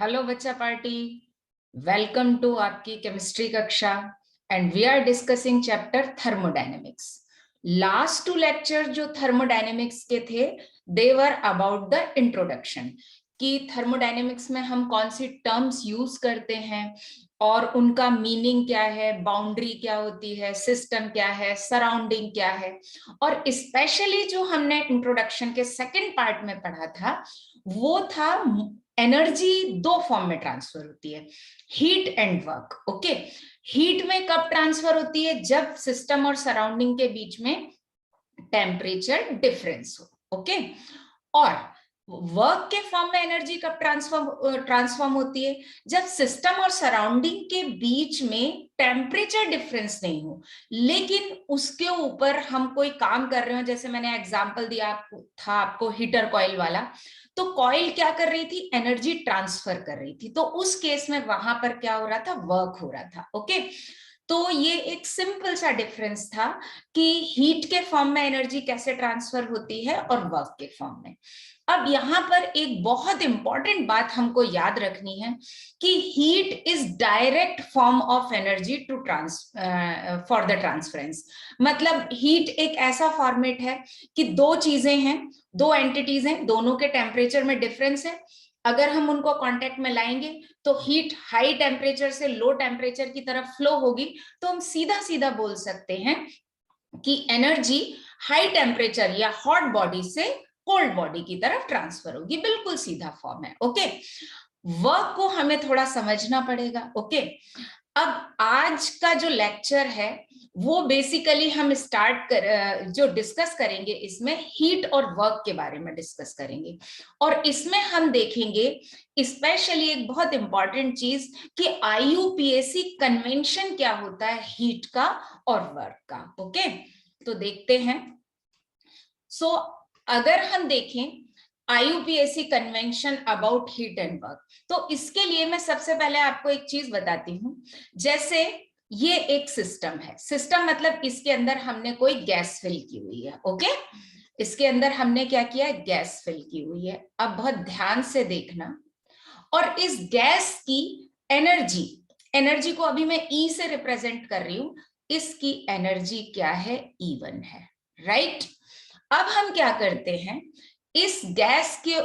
Hello बच्चा party, welcome to आपकी chemistry कक्षा and we are discussing chapter thermodynamics. Last two lecture जो thermodynamics के थे they were about the introduction कि थर्मोडायनेमिक्स में हम कौन सी टर्म्स यूज करते हैं और उनका मीनिंग क्या है, बाउंड्री क्या होती है, सिस्टम क्या है, सराउंडिंग क्या है। और स्पेशली जो हमने इंट्रोडक्शन के सेकंड पार्ट में पढ़ा था वो था एनर्जी दो फॉर्म में ट्रांसफर होती है, heat and work. Okay, heat में कब ट्रांसफर होती है? जब सिस्टम और सराउंडिंग के बीच में टेम्परेचर डिफरेंस हो। ओके, और वर्क के फॉर्म में एनर्जी कब ट्रांसफॉर्म होती है? जब सिस्टम और सराउंडिंग के बीच में टेम्परेचर डिफरेंस नहीं हो, लेकिन उसके ऊपर हम कोई काम कर रहे हो। जैसे मैंने एग्जांपल दिया था आपको हीटर कॉइल वाला, तो कॉइल क्या कर रही थी? एनर्जी ट्रांसफर कर रही थी। तो उस केस में वहां पर क्या हो रहा था? वर्क हो रहा था। ओके, तो ये एक सिंपल सा डिफरेंस था कि हीट के फॉर्म में एनर्जी कैसे ट्रांसफर होती है और वर्क के फॉर्म में। अब यहां पर एक बहुत इंपॉर्टेंट बात हमको याद रखनी है कि heat is direct form of energy to for the transference. मतलब हीट एक ऐसा फॉर्मेट है कि दो चीजें हैं, दो एंटिटीज हैं, दोनों के टेम्परेचर में डिफरेंस है। अगर हम उनको कांटेक्ट में लाएंगे तो हीट हाई टेम्परेचर से लो टेम्परेचर की तरफ फ्लो होगी। तो हम सीधा सीधा बोल सकते हैं कि एनर्जी हाई टेम्परेचर या हॉट बॉडी से कोल्ड बॉडी की तरफ ट्रांसफर होगी। बिल्कुल सीधा फॉर्म है। ओके, वर्क को हमें थोड़ा समझना पड़ेगा। ओके, अब आज का जो लेक्चर है वो बेसिकली हम जो डिस्कस करेंगे इसमें हीट और वर्क के बारे में डिस्कस करेंगे। और इसमें हम देखेंगे स्पेशली एक बहुत इंपॉर्टेंट चीज कि आईयूपीएसी कन्वेंशन क्या होता है हीट का और वर्क का। ओके, तो देखते हैं। सो अगर हम देखें IUPAC convention about heat and work, तो इसके लिए मैं सबसे पहले आपको एक चीज बताती हूं। जैसे ये एक सिस्टम है, सिस्टम मतलब इसके अंदर हमने कोई गैस फिल की हुई है। ओके, इसके अंदर हमने क्या किया है? गैस फिल की हुई है। अब बहुत ध्यान से देखना, और इस गैस की एनर्जी, एनर्जी को अभी मैं ई से रिप्रेजेंट कर रही हूं, इसकी एनर्जी क्या है? E1 है। राइट, अब हम क्या करते हैं, इस गैस के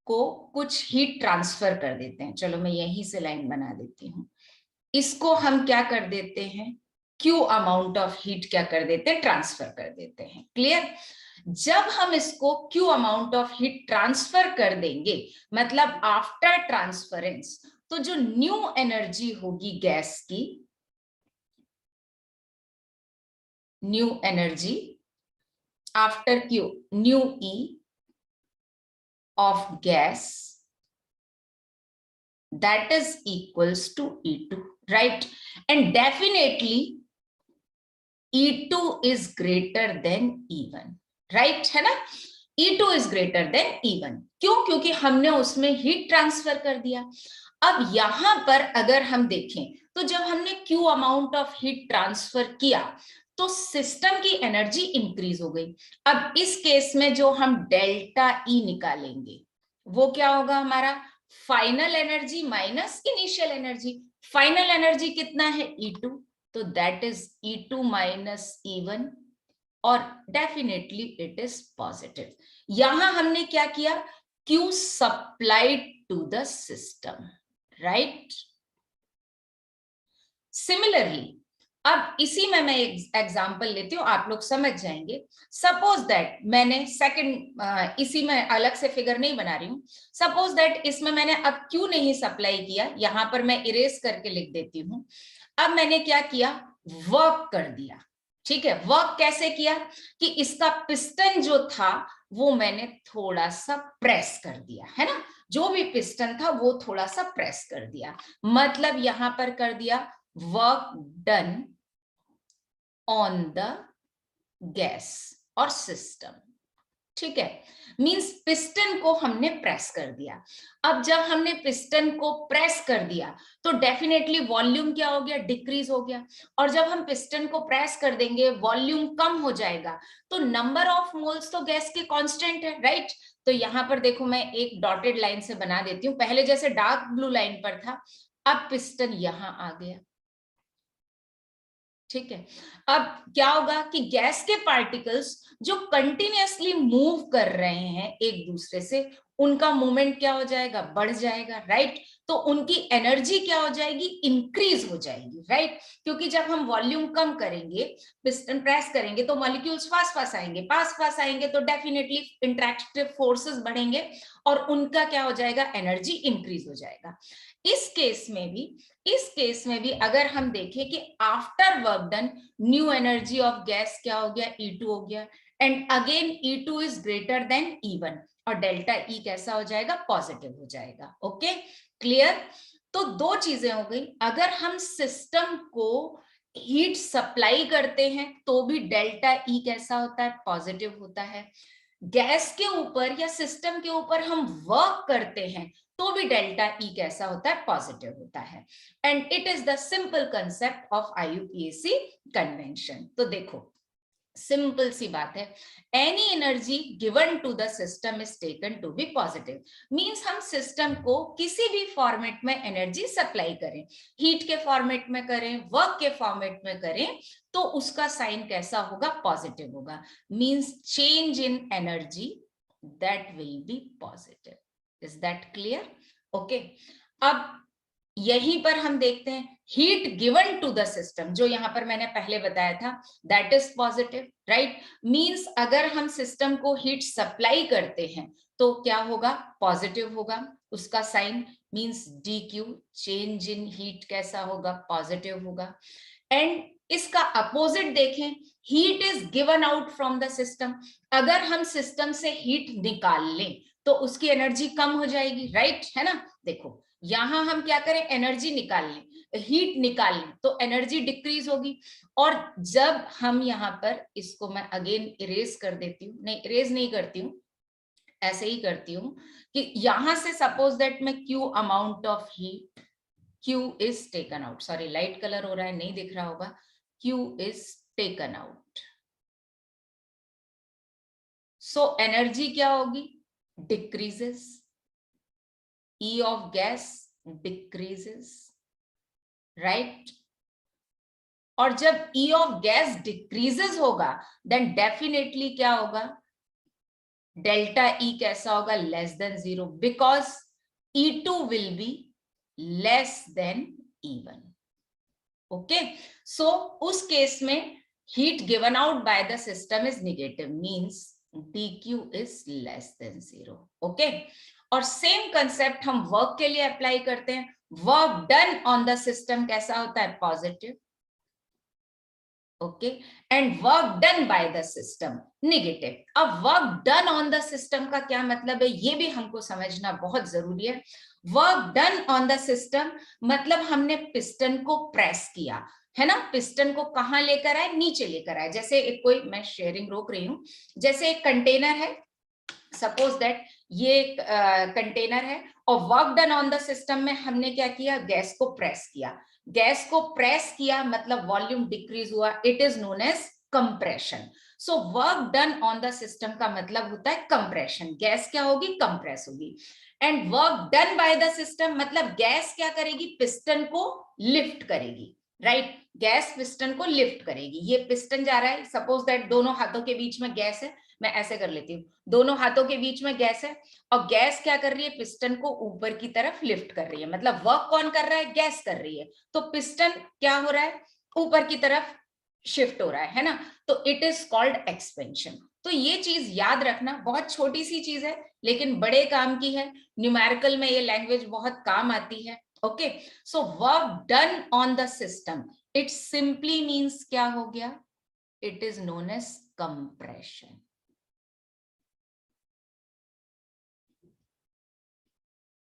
को कुछ हीट ट्रांसफर कर देते हैं। चलो मैं यहीं से लाइन बना देती हूं। इसको हम क्या कर देते हैं? क्यू अमाउंट ऑफ हीट क्या कर देते हैं? ट्रांसफर कर देते हैं। क्लियर? जब हम इसको Q amount of heat transfer कर देंगे, मतलब आफ्टर ट्रांसफरेंस, तो जो न्यू एनर्जी होगी गैस की, new energy after Q, new E of gas, that is equals to E2, right? And definitely E2 is greater than E1, right? है ना? E2 is greater than E1। क्यों? क्योंकि हमने उसमें हीट ट्रांसफर कर दिया। अब यहां पर अगर हम देखें तो जब हमने Q amount of heat transfer किया तो सिस्टम की एनर्जी इंक्रीज हो गई। अब इस केस में जो हम डेल्टा E निकालेंगे वो क्या होगा? हमारा final energy minus initial energy. Final energy कितना है? E2, तो that is E2 minus E1, और डेफिनेटली इट इज पॉजिटिव। यहां हमने क्या किया? Q supplied to the system, right? Similarly अब इसी में मैं एक एग्जांपल लेती हूँ, आप लोग समझ जाएंगे। सपोज दैट मैंने सेकंड, इसी में अलग से फिगर नहीं बना रही हूँ। सपोज दैट इसमें मैंने अब क्यों नहीं सप्लाई किया, यहां पर मैं इरेज करके लिख देती हूँ। अब मैंने क्या किया? वर्क कर दिया। ठीक है, वर्क कैसे किया कि इसका पिस्टन जो था वो मैंने थोड़ा सा प्रेस कर दिया, है ना? जो भी पिस्टन था वो थोड़ा सा प्रेस कर दिया, मतलब यहां पर कर दिया work done on the gas और सिस्टम। ठीक है, मींस पिस्टन को हमने प्रेस कर दिया। अब जब हमने पिस्टन को प्रेस कर दिया तो डेफिनेटली वॉल्यूम क्या हो गया? डिक्रीज हो गया। और जब हम पिस्टन को प्रेस कर देंगे वॉल्यूम कम हो जाएगा, तो नंबर ऑफ मोल्स तो गैस के कांस्टेंट है, राइट? तो यहाँ पर देखो मैं एक डॉटेड लाइन से बना देती हूँ, पहले जैसे डार्क ब्लू लाइन पर था, अब पिस्टन यहां आ गया, ठीक है। अब क्या होगा कि गैस के पार्टिकल्स जो कंटिन्यूअसली मूव कर रहे हैं एक दूसरे से, उनका मूवमेंट क्या हो जाएगा, बढ़ जाएगा, राइट। तो उनकी एनर्जी क्या हो जाएगी, इंक्रीज हो जाएगी, राइट। क्योंकि जब हम वॉल्यूम कम करेंगे, पिस्टन प्रेस करेंगे, तो मॉलिक्यूल्स पास पास आएंगे, पास पास आएंगे तो डेफिनेटली इंटरेक्टिव फोर्सेस बढ़ेंगे और उनका क्या हो जाएगा, एनर्जी इंक्रीज हो जाएगा। इस केस में भी अगर हम देखें कि after work done new energy of gas क्या हो गया, E2 हो गया, and again E2 is greater than E1 और डेल्टा E कैसा हो जाएगा, पॉजिटिव हो जाएगा। Okay, clear. तो दो चीजें हो गई, अगर हम सिस्टम को हीट सप्लाई करते हैं तो भी डेल्टा E कैसा होता है, पॉजिटिव होता है। गैस के ऊपर या सिस्टम के ऊपर हम वर्क करते हैं तो भी डेल्टा E कैसा होता है, पॉजिटिव होता है। And it is the simple concept of IUPAC convention. तो देखो सिंपल सी बात है, any energy given to the system is taken to be positive. Means हम सिस्टम को किसी भी फॉर्मेट में एनर्जी सप्लाई करें, हीट के फॉर्मेट में करें, वर्क के फॉर्मेट में करें, तो उसका साइन कैसा होगा, पॉजिटिव होगा। Means change in energy that will be positive. Is that clear? Okay, अब यहीं पर हम देखते हैं heat given to the system, जो यहां पर मैंने पहले बताया था, that is positive, right. Means अगर हम सिस्टम को हीट सप्लाई करते हैं तो क्या होगा, पॉजिटिव होगा, उसका sign means DQ, change in heat कैसा होगा, पॉजिटिव होगा। एंड इसका अपोजिट देखें, heat is given out from the system, अगर हम सिस्टम से हीट निकाल लें तो उसकी एनर्जी कम हो जाएगी, राइट, है ना। देखो यहां हम क्या करें, एनर्जी निकाल लें, हीट निकाल लें तो एनर्जी डिक्रीज होगी। और जब हम यहाँ पर इसको मैं अगेन इरेज कर देती हूँ, नहीं इरेज नहीं करती हूँ, ऐसे ही करती हूँ कि यहां से सपोज दैट मैं Q amount of heat, Q is taken out, sorry light colour हो रहा है, नहीं दिख रहा होगा, Q is taken out, so energy क्या होगी, decreases, E of gas decreases, right? और जब E of gas decreases होगा then definitely क्या होगा, डेल्टा E कैसा होगा, less than 0, because E2 will be less than E1. Okay, so उस केस में heat given out by the system is negative, means DQ is less than 0. Okay, और same concept हम work के लिए apply करते हैं, work done on the system कैसा होता है, positive, okay, and work done by the system negative. अब work done on the system का क्या मतलब है, ये भी हमको समझना बहुत जरूरी है। Work done on the system मतलब हमने पिस्टन को प्रेस किया है ना, पिस्टन को कहां लेकर आए, नीचे लेकर आए। जैसे एक कोई, मैं शेयरिंग रोक रही हूं, जैसे एक कंटेनर है, सपोज दैट ये कंटेनर है, और work done on the system में हमने क्या किया, गैस को प्रेस किया। गैस को प्रेस किया मतलब वॉल्यूम डिक्रीज हुआ, it is known as compression. So work done on the system का मतलब होता है कंप्रेशन, गैस क्या होगी, कंप्रेस होगी। And work done by the system मतलब गैस क्या करेगी, पिस्टन को लिफ्ट करेगी, राइट, गैस पिस्टन को लिफ्ट करेगी। ये पिस्टन जा रहा है, सपोज दैट दोनों हाथों के बीच में गैस है, मैं ऐसे कर लेती हूँ, दोनों हाथों के बीच में गैस है, और गैस क्या कर रही है, पिस्टन को ऊपर की तरफ लिफ्ट कर रही है, मतलब वर्क कौन कर रहा है, गैस कर रही है, तो पिस्टन क्या हो रहा है, ऊपर की तरफ शिफ्ट हो रहा है ना, तो इट इज कॉल्ड एक्सपेंशन। तो ये चीज याद रखना, बहुत छोटी सी चीज है लेकिन बड़े काम की है, न्यूमेरिकल में ये लैंग्वेज बहुत काम आती है। Okay, so work done on the system, it simply means क्या हो गया, it is known as compression.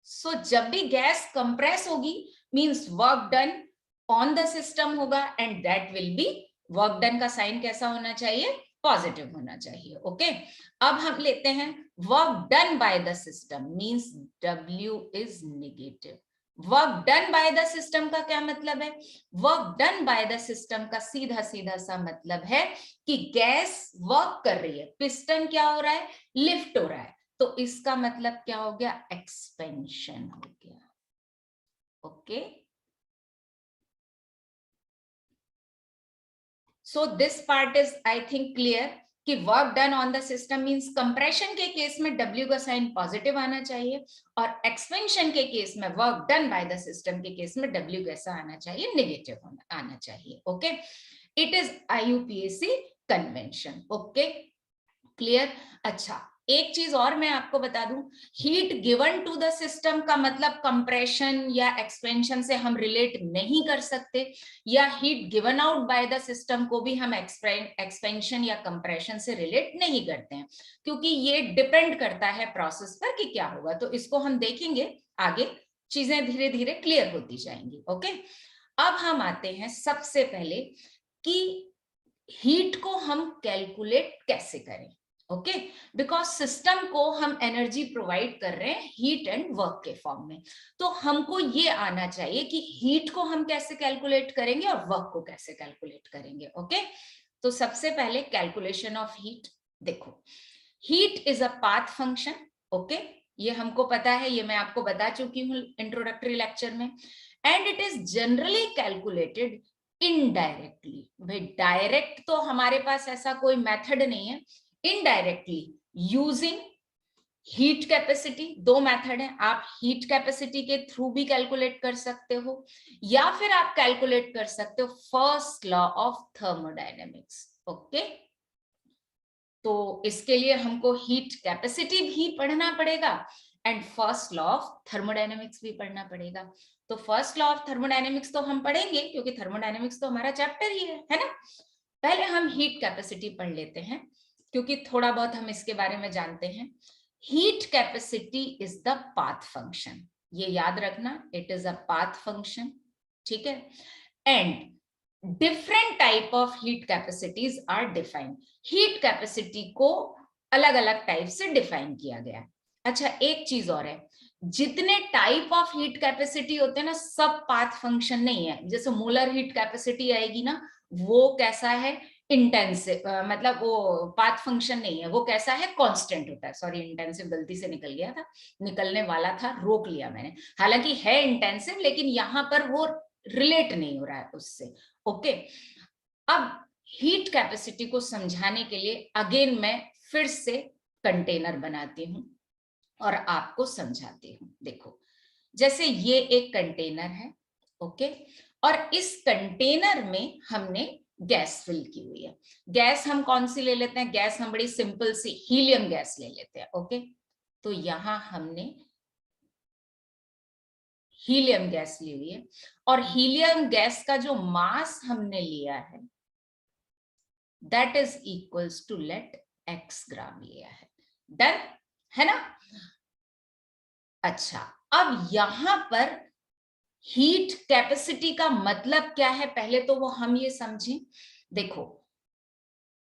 So जब भी गैस कंप्रेस होगी means work done on the system होगा, and that will be, work done का साइन कैसा होना चाहिए, पॉजिटिव होना चाहिए। ओके, अब हम लेते हैं work done by the system means W is negative. Work done by the system का क्या मतलब है, work done by the system का सीधा सीधा सा मतलब है कि गैस वर्क कर रही है, पिस्टन क्या हो रहा है, लिफ्ट हो रहा है, तो इसका मतलब क्या हो गया, एक्सपेंशन हो गया। Okay, so this part is I think clear कि work done on the system means compression के केस में W का साइन पॉजिटिव आना चाहिए और एक्सपेंशन के केस में work done by the system के केस में W कैसा आना चाहिए, नेगेटिव आना चाहिए। Okay, it is IUPAC convention. Okay, clear. अच्छा, एक चीज और मैं आपको बता दूं, heat given to the system का मतलब कंप्रेशन या एक्सपेंशन से हम रिलेट नहीं कर सकते, या heat given out by the system को भी हम एक्सपेंशन या कंप्रेशन से रिलेट नहीं करते हैं, क्योंकि ये डिपेंड करता है प्रोसेस पर कि क्या होगा। तो इसको हम देखेंगे आगे, चीजें धीरे धीरे क्लियर होती जाएंगी। ओके, अब हम आते हैं सबसे पहले कि हीट को हम कैलकुलेट कैसे करें। ओके, बिकॉज सिस्टम को हम एनर्जी प्रोवाइड कर रहे हैं हीट एंड वर्क के फॉर्म में, तो हमको ये आना चाहिए कि हीट को हम कैसे कैलकुलेट करेंगे और वर्क को कैसे कैलकुलेट करेंगे। ओके, तो सबसे पहले कैलकुलेशन ऑफ हीट। देखो, heat is a path function. Okay, ये हमको पता है, ये मैं आपको बता चुकी हूँ इंट्रोडक्टरी लेक्चर में, and it is generally calculated indirectly. भाई डायरेक्ट तो हमारे पास ऐसा कोई मेथड नहीं है, इनडायरेक्टली यूजिंग हीट कैपेसिटी। दो मेथड है, आप हीट कैपेसिटी के थ्रू भी कैलकुलेट कर सकते हो, या फिर आप कैलकुलेट कर सकते हो first law of thermodynamics. Okay, तो इसके लिए हमको हीट कैपेसिटी भी पढ़ना पड़ेगा and first law of thermodynamics भी पढ़ना पड़ेगा। तो फर्स्ट लॉ ऑफ थर्मोडायनेमिक्स तो हम पढ़ेंगे, क्योंकि थर्मोडायनेमिक्स तो हमारा चैप्टर ही है ना। पहले हम हीट कैपेसिटी पढ़ लेते हैं, क्योंकि थोड़ा बहुत हम इसके बारे में जानते हैं। Heat capacity is the path function, ये याद रखना, it is a path function. ठीक है, and different type of heat capacities are defined. Heat capacity को अलग अलग टाइप से डिफाइन किया गया। अच्छा, एक चीज और है, जितने टाइप ऑफ हीट कैपेसिटी होते हैं ना, सब पाथ फंक्शन नहीं है। जैसे मोलर हीट कैपेसिटी आएगी ना, वो कैसा है, इंटेंसिव, मतलब वो पाथ फंक्शन नहीं है, वो कैसा है, कांस्टेंट होता है। सॉरी, इंटेंसिव गलती से निकल गया था, निकलने वाला था, रोक लिया मैंने, हालांकि है इंटेंसिव, लेकिन यहां पर वो रिलेट नहीं हो रहा है उससे। ओके, अब हीट कैपेसिटी को समझाने के लिए अगेन मैं फिर से कंटेनर बनाती हूं और आपको समझाती हूं। देखो, जैसे ये एक कंटेनर है। ओके, और इस कंटेनर में हमने गैस फिल की हुई है। गैस हम कौन सी ले लेते हैं, गैस हम बड़ी सिंपल सी हीलियम गैस ले लेते हैं। ओके, तो यहां हमने हीलियम गैस ली हुई है, और हीलियम गैस का जो मास हमने लिया है that is equals to let x gram लिया है। डन है ना। अच्छा, अब यहां पर हीट कैपेसिटी का मतलब क्या है, पहले तो वो हम ये समझें। देखो,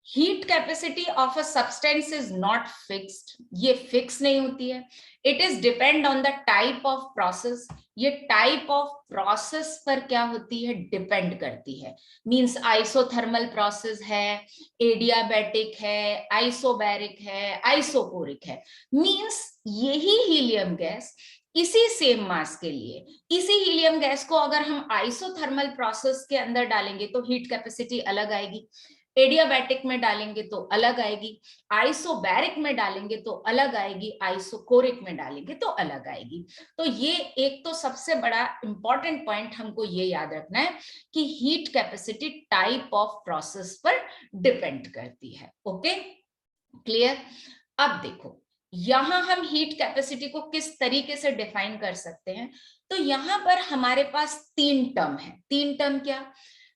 heat capacity of a substance is not fixed, ये फिक्स नहीं होती है। It is depend on the type of process, ये टाइप ऑफ प्रोसेस पर क्या होती है, डिपेंड करती है। मींस आइसोथर्मल प्रोसेस है, एडियाबैटिक है, आइसोबैरिक है, आइसोकोरिक है। मींस यही हीलियम गैस इसी सेम मास के लिए, इसी हीलियम गैस को अगर हम आइसोथर्मल प्रोसेस के अंदर डालेंगे तो हीट कैपेसिटी अलग आएगी, एडियाबैटिक में डालेंगे तो अलग आएगी, आइसोबैरिक में डालेंगे तो अलग आएगी, आइसोकोरिक में डालेंगे तो अलग आएगी। तो ये एक तो सबसे बड़ा इंपॉर्टेंट पॉइंट हमको ये याद रखना है कि heat capacity type of process पर डिपेंड करती है। Okay, clear. अब देखो, यहां हम हीट कैपेसिटी को किस तरीके से डिफाइन कर सकते हैं, तो यहां पर हमारे पास तीन टर्म है। तीन टर्म क्या,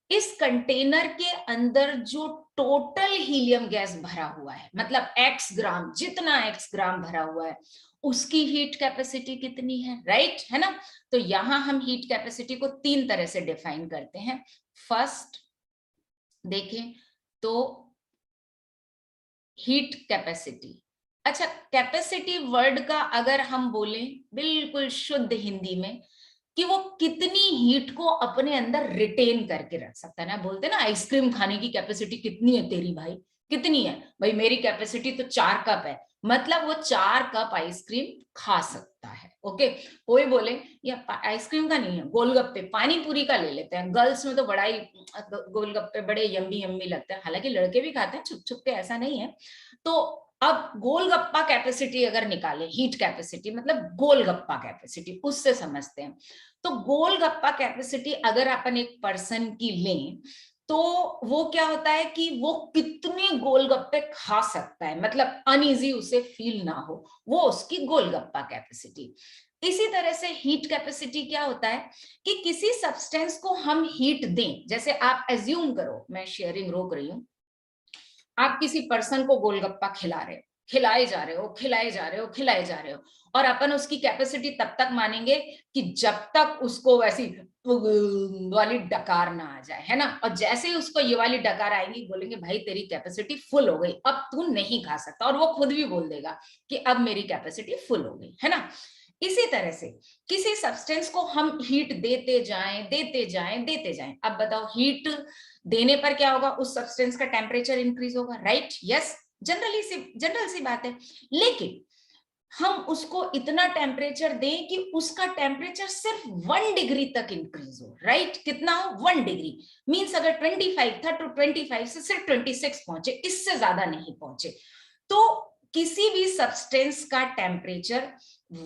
इस कंटेनर के अंदर जो टोटल हीलियम गैस भरा हुआ है, मतलब x ग्राम, जितना x ग्राम भरा हुआ है उसकी हीट कैपेसिटी कितनी है, राइट है ना। तो यहां हम हीट कैपेसिटी को तीन तरह से डिफाइन करते हैं। फर्स्ट देखें तो हीट कैपेसिटी। अच्छा, कैपेसिटी वर्ड का अगर हम बोलें बिल्कुल शुद्ध हिंदी में, कि वो कितनी हीट को अपने अंदर रिटेन करके रख सकता है ना। बोलते हैं ना, आइसक्रीम खाने की कैपेसिटी कितनी है तेरी भाई, कितनी है भाई, मेरी कैपेसिटी तो 4 कप है, मतलब वो 4 कप आइसक्रीम खा सकता है। ओके, कोई बोले या आइसक्रीम का नहीं है, गोलगप्पे, पानी पूरी का ले लेते हैं, गर्ल्स में तो बड़ा ही गोलगप्पे बड़े यम्मी यम्मी लगते हैं, हालांकि लड़के भी खाते हैं छुप छुप के, ऐसा नहीं है। तो अब गोलगप्पा कैपेसिटी अगर निकाले, हीट कैपेसिटी मतलब गोलगप्पा कैपेसिटी, उससे समझते हैं। तो गोलगप्पा कैपेसिटी अगर अपन एक पर्सन की लें, तो वो क्या होता है कि वो कितने गोलगप्पे खा सकता है, मतलब अनईजी उसे फील ना हो, वो उसकी गोलगप्पा कैपेसिटी। इसी तरह से हीट कैपेसिटी क्या होता है कि किसी सब्सटेंस को हम हीट दें, जैसे आप एज्यूम करो, मैं शेयरिंग रोक रही हूं, आप किसी पर्सन को गोलगप्पा खिला रहे हो, खिलाए जा रहे हो, खिलाए जा रहे हो, खिलाए जा रहे हो, और अपन उसकी कैपेसिटी तब तक मानेंगे कि जब तक उसको वैसी वाली डकार ना आ जाए, है ना। और जैसे ही उसको ये वाली डकार आएंगी, बोलेंगे भाई तेरी कैपेसिटी फुल हो गई, अब तू नहीं खा सकता, और वो खुद भी बोल देगा कि अब मेरी कैपेसिटी फुल हो गई, है ना। इसी तरह से किसी सब्सटेंस को हम हीट देते जाएं, देते जाएं, देते जाएं, अब बताओ हीट देने पर क्या होगा, उस सब्सटेंस का टेम्परेचर इंक्रीज होगा, राइट, यस, जनरल सी बात है। लेकिन हम उसको इतना टेम्परेचर दें कि उसका टेम्परेचर सिर्फ 1 डिग्री तक इंक्रीज हो, राइट, कितना हो, 1 डिग्री, मीन्स अगर 25 था तो 25 से सिर्फ 26 पहुंचे, इससे ज्यादा नहीं पहुंचे। तो किसी भी सब्सटेंस का टेम्परेचर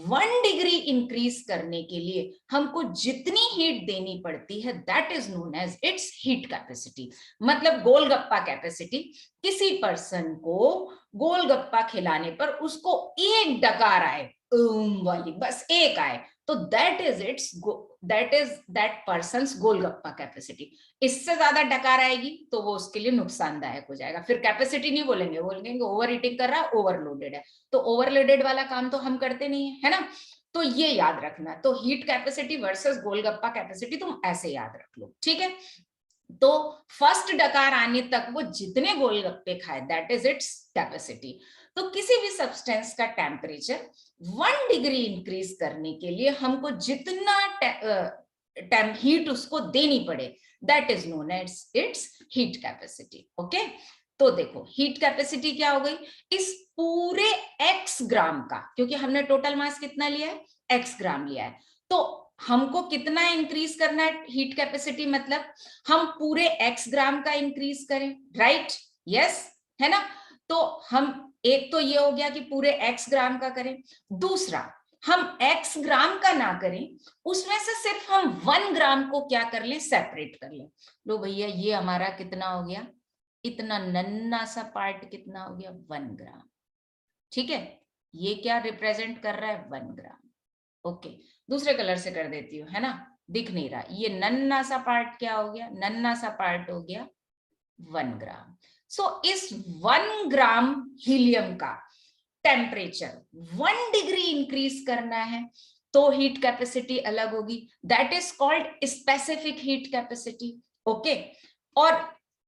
1 डिग्री इंक्रीज करने के लिए हमको जितनी हीट देनी पड़ती है, that is known as its heat capacity. मतलब गोलगप्पा कैपेसिटी, किसी पर्सन को गोलगप्पा खिलाने पर उसको एक डकार आए, वाली, बस एक आए, तो दैट पर्सन्स गोलगप्पा कैपेसिटी। इससे ज्यादा डकार आएगी तो वो उसके लिए नुकसानदायक हो जाएगा, फिर कैपेसिटी नहीं बोलेंगे, बोलेंगे ओवर ईटिंग कर रहा है, ओवरलोडेड है। तो ओवरलोडेड वाला काम तो हम करते नहीं है, है ना। तो ये याद रखना, तो heat capacity versus golgappa capacity तुम ऐसे याद रख लो, ठीक है। तो फर्स्ट डकार आने तक वो जितने गोलगप्पे खाए, दैट इज इट्स कैपेसिटी। तो किसी भी सब्सटेंस का टेम्परेचर 1 डिग्री इंक्रीज करने के लिए हमको जितना हीट उसको देनी पड़े, that is known as its heat capacity. Okay, तो देखो हीट कैपेसिटी क्या हो गई, इस पूरे x ग्राम का, क्योंकि हमने टोटल मास कितना लिया है, x ग्राम लिया है, तो हमको कितना इंक्रीज करना है हीट कैपेसिटी, मतलब हम पूरे x ग्राम का इंक्रीज करें, राइट, यस, है ना। तो हम, एक तो ये हो गया कि पूरे x ग्राम का करें, दूसरा हम x ग्राम का ना करें, उसमें से सिर्फ हम 1 ग्राम को क्या कर लें, सेपरेट कर लें। लो भैया, ये हमारा कितना हो गया, इतना नन्ना सा पार्ट कितना हो गया, 1 ग्राम, ठीक है। ये क्या रिप्रेजेंट कर रहा है, 1 ग्राम। ओके, दूसरे कलर से कर देती हूँ, है ना, दिख नहीं रहा, ये नन्ना सा पार्ट क्या हो गया, नन्ना सा पार्ट हो गया 1 ग्राम। सो इस 1 ग्राम हीलियम का टेम्परेचर 1 डिग्री इंक्रीज करना है, तो हीट कैपेसिटी अलग होगी, that is called specific heat capacity. Okay, और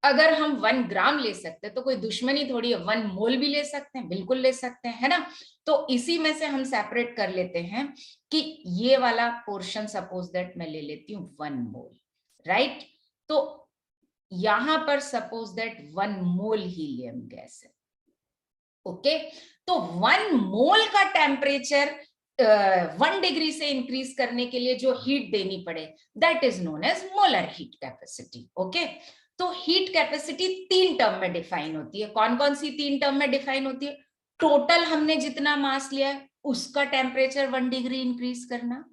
अगर हम 1 ग्राम ले सकते हैं तो कोई दुश्मनी थोड़ी है, 1 मोल भी ले सकते हैं, बिल्कुल ले सकते हैं, है ना। तो इसी में से हम सेपरेट कर लेते हैं कि ये वाला पोर्शन सपोज दैट मैं ले लेती हूँ 1 मोल, राइट। तो यहां पर suppose that 1 mole helium gas है, ओके। तो 1 मोल का टेम्परेचर 1 डिग्री से इंक्रीज करने के लिए जो हीट देनी पड़े, that is known as molar heat capacity. Okay, तो हीट कैपेसिटी 3 टर्म में डिफाइन होती है, कौन कौन सी 3 टर्म में डिफाइन होती है, टोटल हमने जितना मास लिया है उसका टेम्परेचर 1 डिग्री इंक्रीज करना,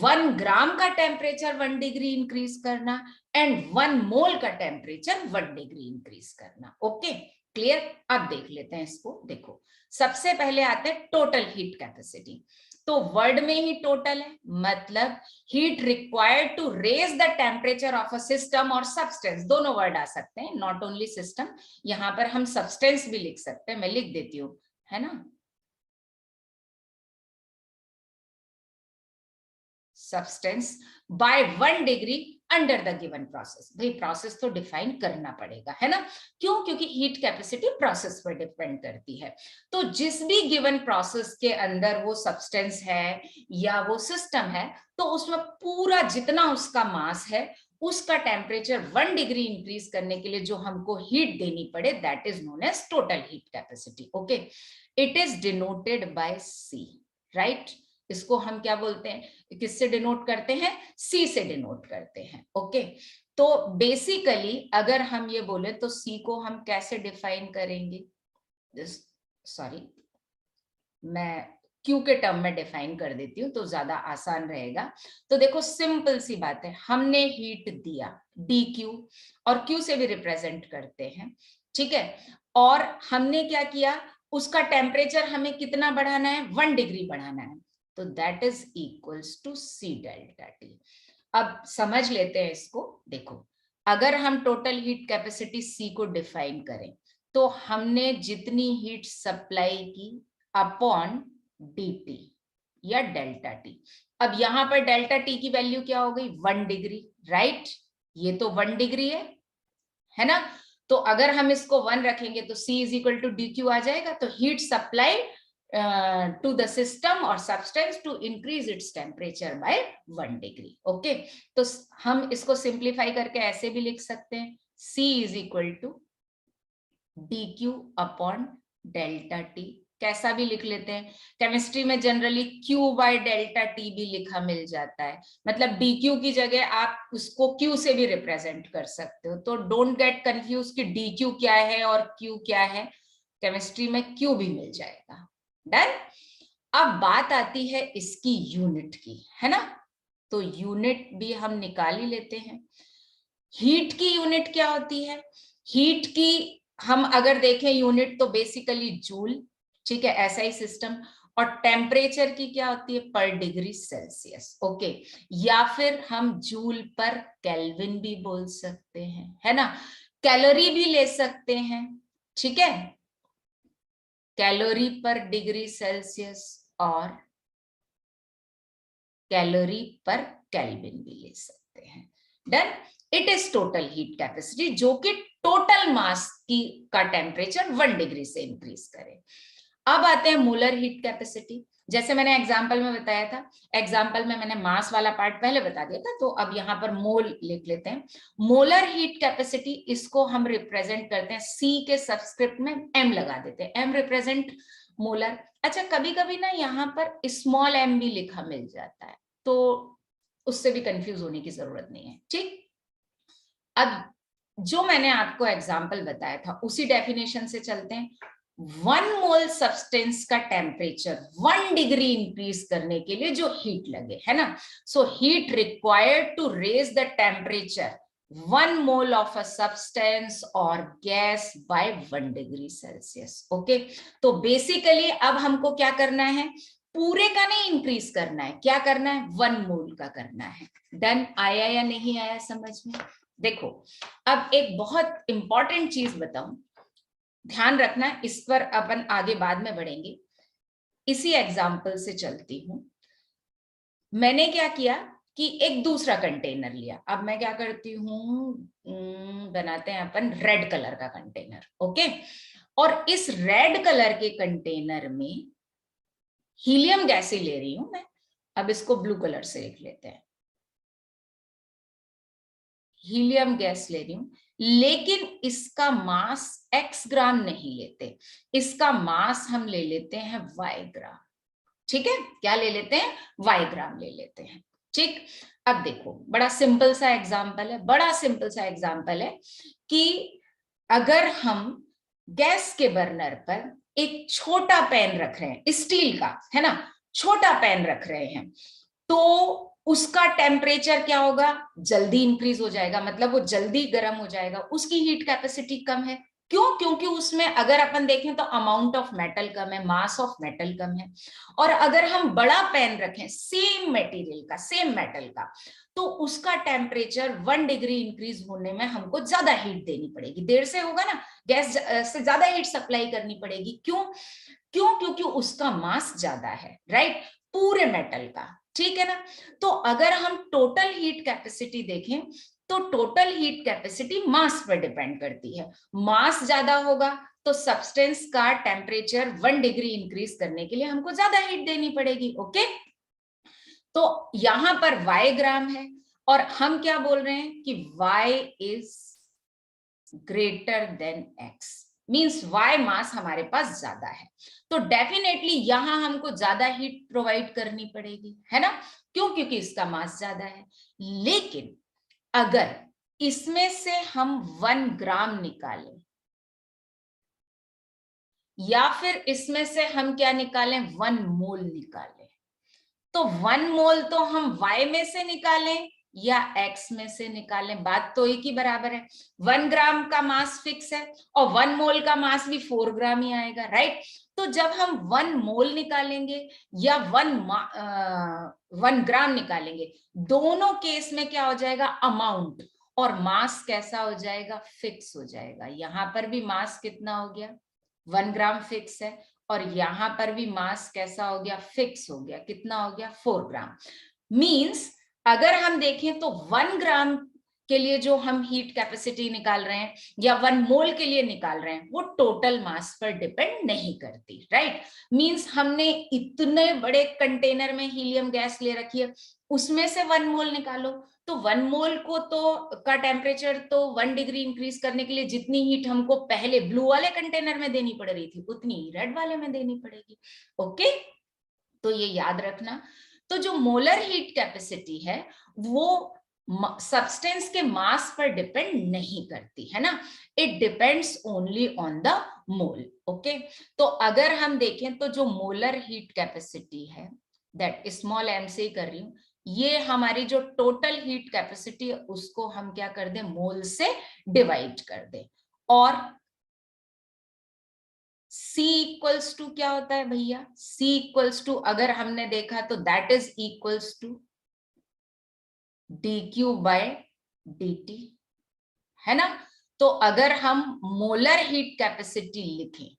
1 ग्राम का टेम्परेचर 1 डिग्री इंक्रीज करना, एंड 1 मोल का टेम्परेचर 1 डिग्री इंक्रीज करना। Okay, clear. अब देख लेते हैं इसको, देखो सबसे पहले आते हैं टोटल हीट कैपेसिटी। तो वर्ड में ही टोटल है, मतलब heat required to raise the temperature of a system और सब्सटेंस, दोनों वर्ड आ सकते हैं, नॉट ओनली सिस्टम, यहां पर हम सब्सटेंस भी लिख सकते हैं, मैं लिख देती हूँ, है ना, substance by 1 degree under the given process. भाई प्रोसेस तो डिफाइन करना पड़ेगा, है ना, क्यों, क्योंकि हीट कैपेसिटी प्रोसेस पर डिपेंड करती है। तो जिस भी गिवन प्रोसेस के अंदर वो सब्सटेंस है या वो सिस्टम है, तो उसमें पूरा जितना उसका मास है उसका टेम्परेचर 1 डिग्री इंक्रीज करने के लिए जो हमको हीट देनी पड़े, that is known as total heat capacity. Okay, it is denoted by C, right. इसको हम क्या बोलते हैं, किससे डिनोट करते हैं, सी से डिनोट करते हैं। ओके, तो बेसिकली अगर हम ये बोले तो सी को हम कैसे डिफाइन करेंगे, सॉरी मैं क्यू के टर्म में डिफाइन कर देती हूँ तो ज्यादा आसान रहेगा। तो देखो सिंपल सी बात है, हमने हीट दिया डी क्यू, और क्यू से भी रिप्रेजेंट करते हैं, ठीक है। और हमने क्या किया, उसका टेम्परेचर हमें कितना बढ़ाना है, 1 डिग्री बढ़ाना है, तो that is equals to C delta T. अब समझ लेते हैं इसको। देखो, अगर हम टोटल हीट कैपेसिटी सी को डिफाइन करें तो हमने जितनी हीट सप्लाई की अपॉन dt या डेल्टा टी। अब यहां पर डेल्टा टी की वैल्यू क्या हो गई, 1 डिग्री, राइट। ये तो 1 डिग्री है ना। तो अगर हम इसको 1 रखेंगे तो C is equal to D Q आ जाएगा। तो heat supply to the system और substance to increase its temperature by 1 degree. Okay, तो हम इसको सिंप्लीफाई करके ऐसे भी लिख सकते हैं, C is equal to D Q upon delta T. कैसा भी लिख लेते हैं, केमिस्ट्री में generally Q by delta T भी लिखा मिल जाता है, मतलब डी क्यू की जगह आप उसको Q से भी रिप्रेजेंट कर सकते हो। तो डोंट गेट कंफ्यूज कि डी क्यू क्या है और Q क्या है, केमिस्ट्री में Q भी मिल जाएगा। डन। अब बात आती है इसकी यूनिट की, है ना। तो यूनिट भी हम निकाल ही लेते हैं। हीट की यूनिट क्या होती है, हीट की हम अगर देखें यूनिट तो बेसिकली जूल, ठीक है, ऐसा ही सिस्टम। और टेम्परेचर की क्या होती है, पर डिग्री सेल्सियस। ओके, या फिर हम जूल पर केल्विन भी बोल सकते हैं, है ना। कैलोरी भी ले सकते हैं, ठीक है, कैलोरी पर डिग्री सेल्सियस और कैलोरी पर केल्विन भी ले सकते हैं। Done. It is total heat capacity, जो कि टोटल मास की का टेम्परेचर 1 डिग्री से इंक्रीज करे। अब आते हैं मोलर हीट कैपेसिटी। जैसे मैंने एग्जांपल में बताया था, एग्जांपल में मैंने मास वाला पार्ट पहले बता दिया था, तो अब यहाँ पर मोल लिख लेते हैं। मोलर हीट कैपेसिटी, इसको हम रिप्रेजेंट करते हैं सी के सबस्क्रिप्ट में एम लगा देते हैं, एम रिप्रेजेंट मोलर। अच्छा, कभी कभी ना यहाँ पर स्मॉल एम भी लिखा मिल जाता है, तो उससे भी कंफ्यूज होने की जरूरत नहीं है, ठीक। अब जो मैंने आपको एग्जांपल बताया था उसी डेफिनेशन से चलते हैं। 1 मोल सब्सटेंस का टेम्परेचर 1 डिग्री इंक्रीज करने के लिए जो हीट लगे, है ना, so heat required to raise the temperature 1 mole of a substance और gas by 1 degree Celsius. Okay, तो बेसिकली अब हमको क्या करना है, पूरे का नहीं इंक्रीज करना है, क्या करना है, 1 मोल का करना है। डन। आया या नहीं आया समझ में। देखो, अब एक बहुत इंपॉर्टेंट चीज बताऊं, ध्यान रखना, इस पर अपन आगे बाद में बढ़ेंगे। इसी एग्जाम्पल से चलती हूं। मैंने क्या किया कि एक दूसरा कंटेनर लिया। अब मैं क्या करती हूं, बनाते हैं अपन रेड कलर का कंटेनर। ओके, और इस रेड कलर के कंटेनर में हीलियम गैस ही ले रही हूं मैं। अब इसको ब्लू कलर से लिख लेते हैं, हीलियम गैस ले रही हूं, लेकिन इसका मास x ग्राम नहीं लेते, इसका मास हम ले लेते हैं y ग्राम। ठीक है, क्या ले लेते हैं, y ग्राम ले लेते हैं। ठीक। अब देखो, बड़ा सिंपल सा एग्जांपल है, बड़ा सिंपल सा एग्जांपल है कि अगर हम गैस के बर्नर पर एक छोटा पैन रख रहे हैं, स्टील का, है ना, छोटा पैन रख रहे हैं, तो उसका टेम्परेचर क्या होगा, जल्दी इंक्रीज हो जाएगा, मतलब वो जल्दी गर्म हो जाएगा, उसकी हीट कैपेसिटी कम है। क्यों, क्योंकि उसमें अगर अपन देखें तो अमाउंट ऑफ मेटल कम है, मास ऑफ मेटल कम है। और अगर हम बड़ा पैन रखें सेम मटेरियल का, सेम मेटल का, तो उसका टेम्परेचर 1 डिग्री इंक्रीज होने में हमको ज्यादा हीट देनी पड़ेगी, देर से होगा ना, गैस से ज्यादा हीट सप्लाई करनी पड़ेगी। क्यों, क्यों, क्योंकि उसका मास ज्यादा है, राइट, पूरे मेटल का। ठीक है ना। तो अगर हम टोटल हीट कैपेसिटी देखें तो टोटल हीट कैपेसिटी मास पर डिपेंड करती है। मास ज्यादा होगा तो सब्सटेंस का टेम्परेचर 1 डिग्री इंक्रीज करने के लिए हमको ज्यादा हीट देनी पड़ेगी। ओके, तो यहां पर y ग्राम है। और हम क्या बोल रहे हैं कि y is greater than x, means y मास हमारे पास ज्यादा है, तो डेफिनेटली यहां हमको ज्यादा हीट प्रोवाइड करनी पड़ेगी, है ना, क्यों, क्योंकि इसका मास ज्यादा है। लेकिन अगर इसमें से हम 1 ग्राम निकालें या फिर इसमें से हम क्या निकालें, 1 मोल निकालें, तो 1 मोल तो हम y में से निकालें या x में से निकालें, बात तो एक ही बराबर है। 1 ग्राम का मास फिक्स है और 1 मोल का मास भी 4 ग्राम ही आएगा, राइट। तो जब हम 1 मोल निकालेंगे या 1 ग्राम निकालेंगे, दोनों केस में क्या हो जाएगा, अमाउंट और मास कैसा हो जाएगा, फिक्स हो जाएगा। यहां पर भी मास कितना हो गया, 1 ग्राम फिक्स है, और यहां पर भी मास कैसा हो गया, फिक्स हो गया, कितना हो गया, 4 ग्राम। मींस अगर हम देखें तो 1 ग्राम के लिए जो हम हीट कैपेसिटी निकाल रहे हैं या 1 मोल के लिए निकाल रहे हैं, वो टोटल मास पर डिपेंड नहीं करती, राइट। मींस हमने इतने बड़े कंटेनर में हीलियम गैस ले रखी है, उसमें से 1 मोल निकालो, तो 1 मोल को तो का टेम्परेचर तो 1 डिग्री इंक्रीज करने के लिए जितनी हीट हमको पहले ब्लू वाले कंटेनर में देनी पड़ रही थी, उतनी ही रेड वाले में देनी पड़ेगी। ओके, तो ये याद रखना। तो जो मोलर हीट कैपेसिटी है वो सब्सटेंस के मास पर डिपेंड नहीं करती, है ना, it depends only on the mole. Okay, तो अगर हम देखें तो जो मोलर हीट कैपेसिटी है, दैट स्मॉल m से ही कर रही हूं, ये हमारी जो टोटल हीट कैपेसिटी है उसको हम क्या कर दें, मोल से डिवाइड कर दें। और C इक्वल्स टू क्या होता है भैया, C इक्वल्स टू अगर हमने देखा तो that is equals to dq by dt, है ना। तो अगर हम मोलर हीट कैपेसिटी लिखें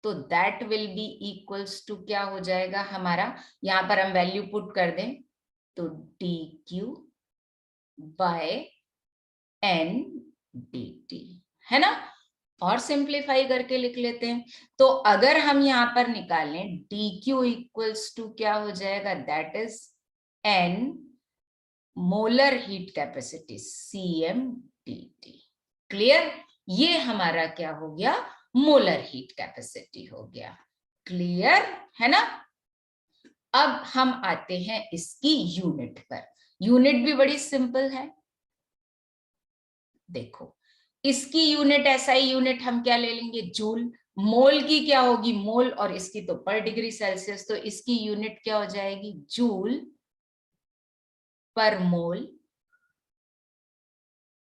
तो that will be equals to क्या हो जाएगा हमारा, यहां पर हम वैल्यू पुट कर दें तो dq बाय n dt, है ना। और सिंप्लीफाई करके लिख लेते हैं, तो अगर हम यहां पर निकालें dq इक्वल्स टू क्या हो जाएगा, that is n molar heat capacity cm dt। Clear, ये हमारा क्या हो गया, मोलर हीट कैपेसिटी हो गया। क्लियर है ना। अब हम आते हैं इसकी यूनिट पर, यूनिट भी बड़ी सिंपल है। देखो इसकी यूनिट SI यूनिट हम क्या ले लेंगे, जूल। मोल की क्या होगी, मोल, और इसकी तो पर डिग्री सेल्सियस, तो इसकी यूनिट क्या हो जाएगी, जूल पर मोल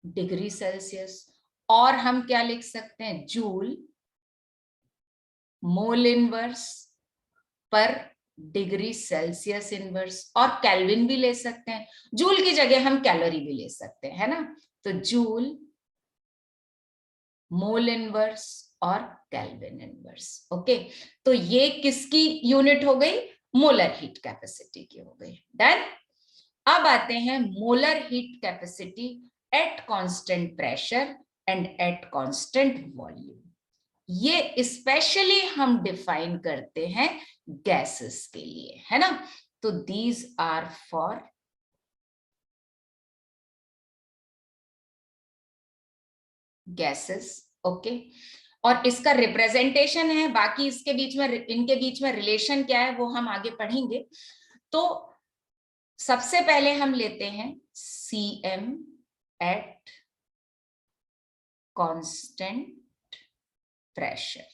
डिग्री सेल्सियस। और हम क्या लिख सकते हैं, जूल मोल इनवर्स पर डिग्री सेल्सियस इनवर्स, और केल्विन भी ले सकते हैं, जूल की जगह हम कैलोरी भी ले सकते हैं, है ना। तो जूल मोल इनवर्स और केल्विन इनवर्स। ओके, तो ये किसकी यूनिट हो गई, मोलर हीट कैपेसिटी की हो गई। डन। अब आते हैं molar heat capacity at constant pressure and at constant volume. ये स्पेशली हम डिफाइन करते हैं गैसेस के लिए, है ना। तो these are for gases. Okay, और इसका रिप्रेजेंटेशन है, बाकी इसके बीच में, इनके बीच में रिलेशन क्या है वो हम आगे पढ़ेंगे। तो सबसे पहले हम लेते हैं Cm एट कांस्टेंट प्रेशर,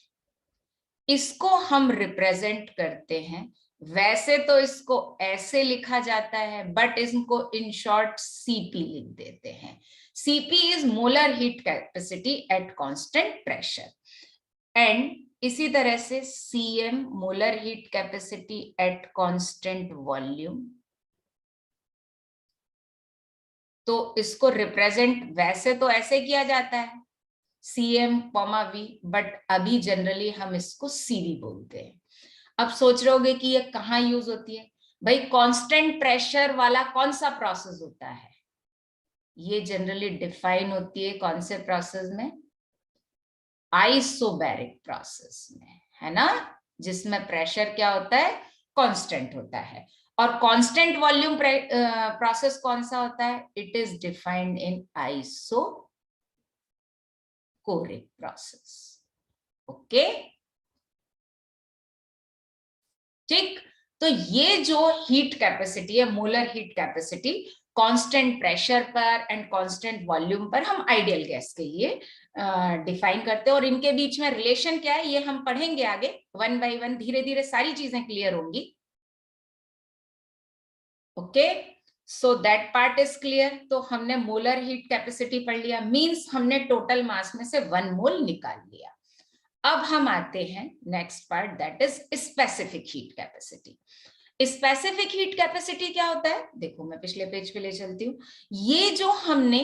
इसको हम रिप्रेजेंट करते हैं, वैसे तो इसको ऐसे लिखा जाता है बट इसको इन शॉर्ट Cp लिख देते हैं। Cp is molar heat capacity at constant pressure, and इसी तरह से Cm molar heat capacity at constant volume. तो इसको रिप्रेजेंट वैसे तो ऐसे किया जाता है Cm, V, बट अभी जनरली हम इसको Cv बोलते हैं। अब सोच रहे होगे कि ये कहाँ यूज होती है, भाई कांस्टेंट प्रेशर वाला कौन सा प्रोसेस होता है, ये जनरली डिफाइन होती है कौन से प्रोसेस में, आइसोबैरिक प्रोसेस में, है ना, जिसमें प्रेशर क्या होता है, कांस्टेंट होता है। और कांस्टेंट वॉल्यूम प्रोसेस कौन सा होता है? It is defined in isochoric process. Okay, ठीक। तो ये जो हीट कैपेसिटी है, molar heat capacity, constant pressure पर एंड कांस्टेंट वॉल्यूम पर हम आइडियल गैस के लिए डिफाइन करते हैं। और इनके बीच में रिलेशन क्या है ये हम पढ़ेंगे आगे, वन बाय वन, धीरे धीरे सारी चीजें क्लियर होंगी। Okay, so that part is clear. तो हमने मोलर हीट कैपेसिटी पढ़ लिया, मींस हमने टोटल मास में से 1 मोल निकाल लिया। अब हम आते हैं next part, that is specific heat capacity. Specific heat capacity क्या होता है? देखो मैं पिछले पेज पे ले चलती हूँ। ये जो हमने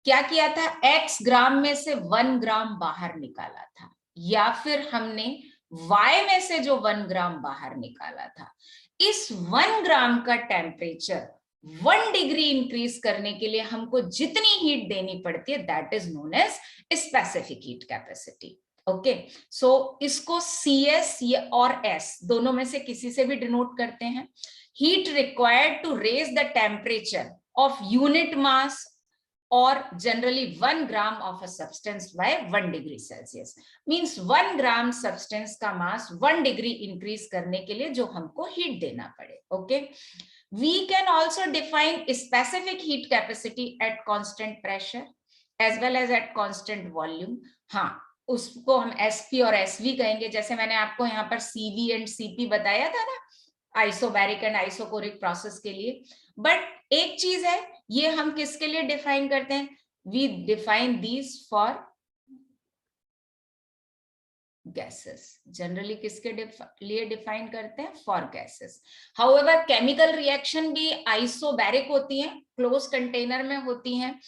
क्या किया था, x ग्राम में से 1 ग्राम बाहर निकाला था, या फिर हमने y में से जो 1 ग्राम बाहर निकाला था, इस 1 ग्राम का टेम्परेचर 1 डिग्री इंक्रीज करने के लिए हमको जितनी हीट देनी पड़ती है, that is known as specific heat capacity. Okay, so इसको CS और S दोनों में से किसी से भी डिनोट करते हैं। Heat required to raise the temperature of unit mass और generally 1 gram of a substance by 1 degree Celsius. Means 1 gram substance का मास 1 डिग्री इंक्रीज करने के लिए जो हमको हीट देना पड़े। Okay, we can also define specific heat capacity at constant pressure as well as at constant volume. हाँ, उसको हम SP और SV कहेंगे, जैसे मैंने आपको यहाँ पर CV एंड CP बताया था ना, आइसोबैरिक एंड आइसोकोरिक प्रोसेस के लिए। बट एक चीज है, ये हम किसके लिए डिफाइन करते हैं? We define these for gases. Generally किसके लिए डिफाइन करते हैं? For gases. However chemical reaction भी आइसोबैरिक होती हैं, क्लोज कंटेनर में होती हैं,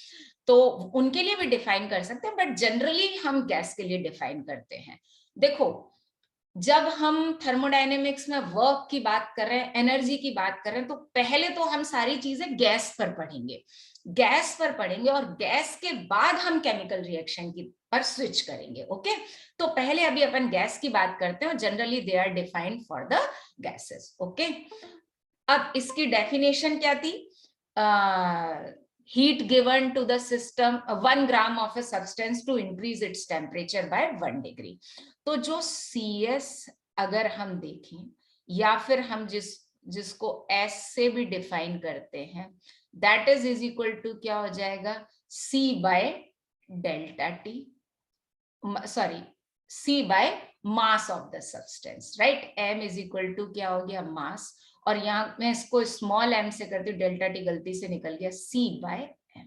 तो उनके लिए भी डिफाइन कर सकते हैं, बट जनरली हम गैस के लिए डिफाइन करते हैं। देखो, जब हम थर्मोडायनेमिक्स में वर्क की बात कर रहे हैं, एनर्जी की बात कर रहे हैं, तो पहले तो हम सारी चीजें गैस पर पढ़ेंगे, और गैस के बाद हम केमिकल रिएक्शन की पर स्विच करेंगे। ओके, तो पहले अभी अपन गैस की बात करते हैं, generally they are defined for the gases. Okay, अब इसकी डेफिनेशन क्या थी? heat given to the system 1 gram of a substance to increase its temperature by 1 degree। तो जो CS अगर हम देखें, या फिर हम जिसको S से भी डिफाइन करते हैं, दैट इज इक्वल टू क्या हो जाएगा? C by delta T, sorry, C by mass of the substance, right? M is equal to क्या हो गया? मास, और यहां मैं इसको स्मॉल m से करती हूँ, डेल्टा T गलती से निकल गया, C बाय m।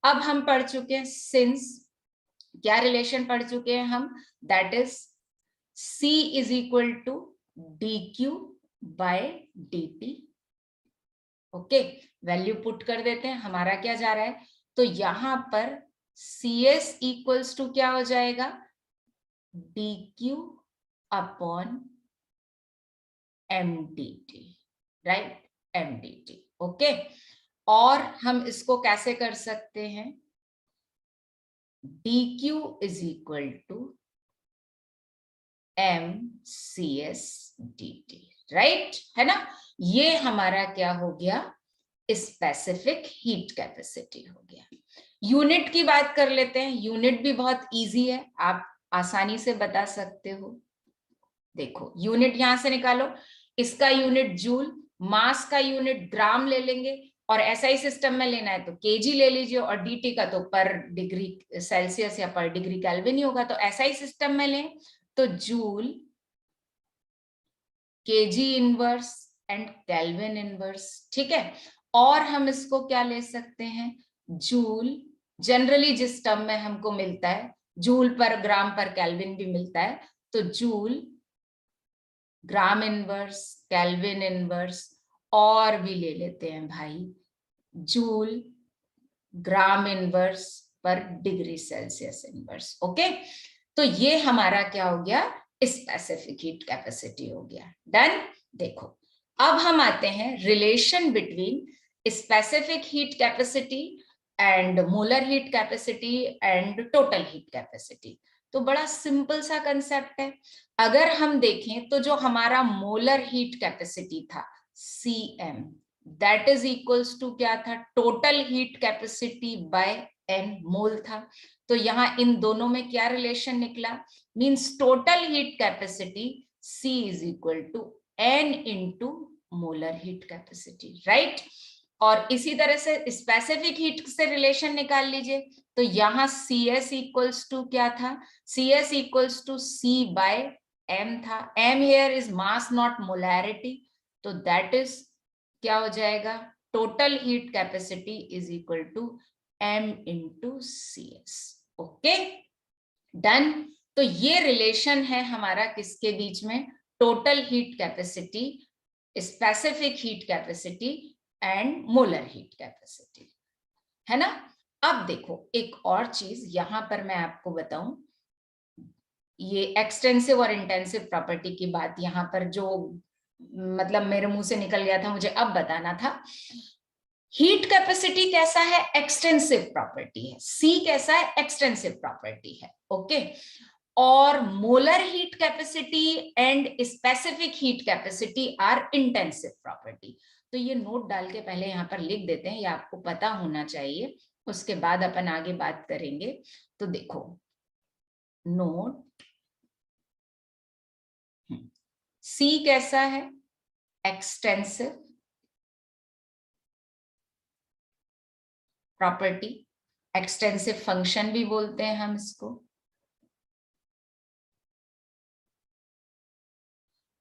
अब हम पढ़ चुके हैं सिंस, क्या रिलेशन पढ़ चुके हैं हम? That is C is equal to dq by dt। Okay, value put कर देते हैं, हमारा क्या जा रहा है? तो यहां पर CS इक्वल्स टू क्या हो जाएगा? dq upon mdt, right? mdt। Okay, और हम इसको कैसे कर सकते हैं? dq is equal to mcs dt, right? है ना? ये हमारा क्या हो गया? स्पेसिफिक हीट कैपेसिटी हो गया। यूनिट की बात कर लेते हैं। यूनिट भी बहुत इजी है, आप आसानी से बता सकते हो। देखो, यूनिट यहां से निकालो, इसका यूनिट जूल, मास का यूनिट ग्राम ले लेंगे, और SI सिस्टम में लेना है तो केजी ले लीजिए, और DT का तो पर डिग्री सेल्सियस या पर डिग्री केल्विन ही होगा। तो SI सिस्टम में लें तो joule, KG inverse and kelvin inverse, ठीक है? और हम इसको क्या ले सकते हैं? जूल, जनरली जिस टर्म में हमको मिलता है, जूल पर ग्राम पर केल्विन भी मिलता है, तो जूल, ग्राम इनवर्स, केल्विन इनवर्स, और भी ले लेते हैं भाई जूल, ग्राम इनवर्स पर डिग्री सेल्सियस इनवर्स। ओके, तो ये हमारा क्या हो गया? स्पेसिफिक हीट कैपेसिटी हो गया। डन। देखो, अब हम आते हैं relation between specific heat capacity and molar heat capacity and total heat capacity. तो बड़ा सिंपल सा कंसेप्ट है। अगर हम देखें तो जो हमारा मोलर हीट कैपेसिटी था, Cm, that is equals to क्या था, total heat capacity by n mole था। तो यहाँ इन दोनों में क्या रिलेशन निकला, means total heat capacity C is equal to n into molar heat capacity, right. और इसी तरह से स्पेसिफिक हीट से रिलेशन निकाल लीजिए। तो यहाँ Cs इक्वल्स टू क्या था, Cs equals to C by m था। m here is mass not molarity, तो दैट इज क्या हो जाएगा, total heat capacity is equal to m into Cs। Okay, done. तो ये रिलेशन है हमारा किसके बीच में, total heat capacity, specific heat capacity and molar heat capacity, है ना। अब देखो एक और चीज यहां पर मैं आपको बताऊं, ये एक्सटेंसिव और इंटेंसिव प्रॉपर्टी की बात यहां पर जो मतलब मेरे मुंह से निकल गया था, मुझे अब बताना था। हीट कैपेसिटी कैसा है, एक्सटेंसिव प्रॉपर्टी है। सी कैसा है, एक्सटेंसिव प्रॉपर्टी है। ओके, और molar heat capacity and specific heat capacity are intensive property. तो ये नोट डाल के पहले यहाँ पर लिख देते हैं, ये आपको पता होना चाहिए, उसके बाद अपन आगे बात करेंगे। तो देखो नोट, सी कैसा है, एक्सटेंसिव प्रॉपर्टी, एक्सटेंसिव फंक्शन भी बोलते हैं हम इसको।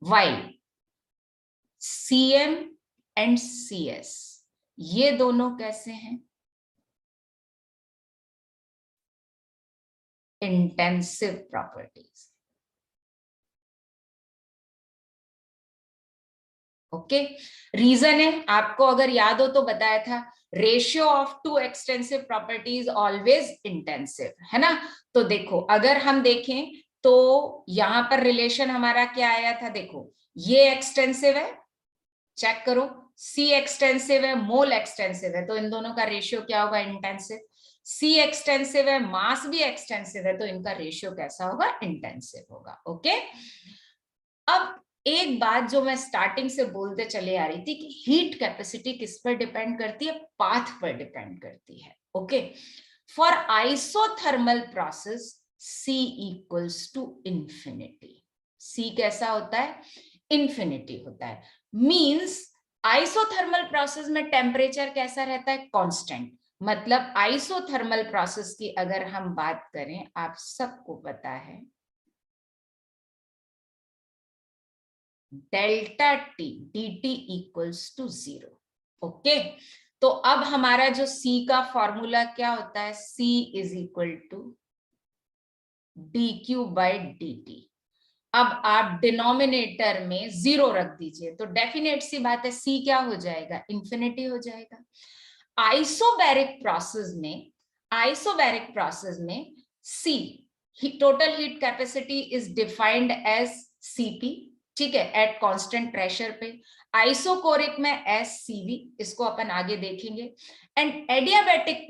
वाई Cm एंड Cs ये दोनों कैसे हैं, इंटेंसिव प्रॉपर्टीज। ओके, रीजन है आपको अगर याद हो तो बताया था, ratio of two extensive properties always intensive, है ना। तो देखो अगर हम देखें तो यहां पर रिलेशन हमारा क्या आया था, देखो ये एक्सटेंसिव है, चेक करो, सी एक्सटेंसिव है, मोल एक्सटेंसिव है, तो इन दोनों का रेशियो क्या होगा, इंटेंसिव। सी एक्सटेंसिव है, मास भी एक्सटेंसिव है, तो इनका रेशियो कैसा होगा, इंटेंसिव होगा। ओके, अब एक बात जो मैं स्टार्टिंग से बोलते चले आ रही थी कि हीट कैपेसिटी किस पर डिपेंड करती है, पाथ पर डिपेंड करती है। Okay, for isothermal process C equals to infinity. C कैसा होता है, इंफिनिटी होता है। मींस आइसोथर्मल प्रोसेस में टेम्परेचर कैसा रहता है, कांस्टेंट। मतलब आइसोथर्मल प्रोसेस की अगर हम बात करें, आप सबको पता है delta T dt equals to 0। Okay, तो अब हमारा जो C का फॉर्मूला क्या होता है, C is equal to dq by dt। अब आप डिनोमिनेटर में 0 रख दीजिए, तो डेफिनेट सी बात है C क्या हो जाएगा, इंफिनिटी हो जाएगा। आइसोबैरिक प्रोसेस में C total heat capacity is defined as Cp, ठीक है, एट कांस्टेंट प्रेशर पे। आइसोकोरिक में एस Cv, इसको अपन आगे देखेंगे। एंड एडियाबैटिक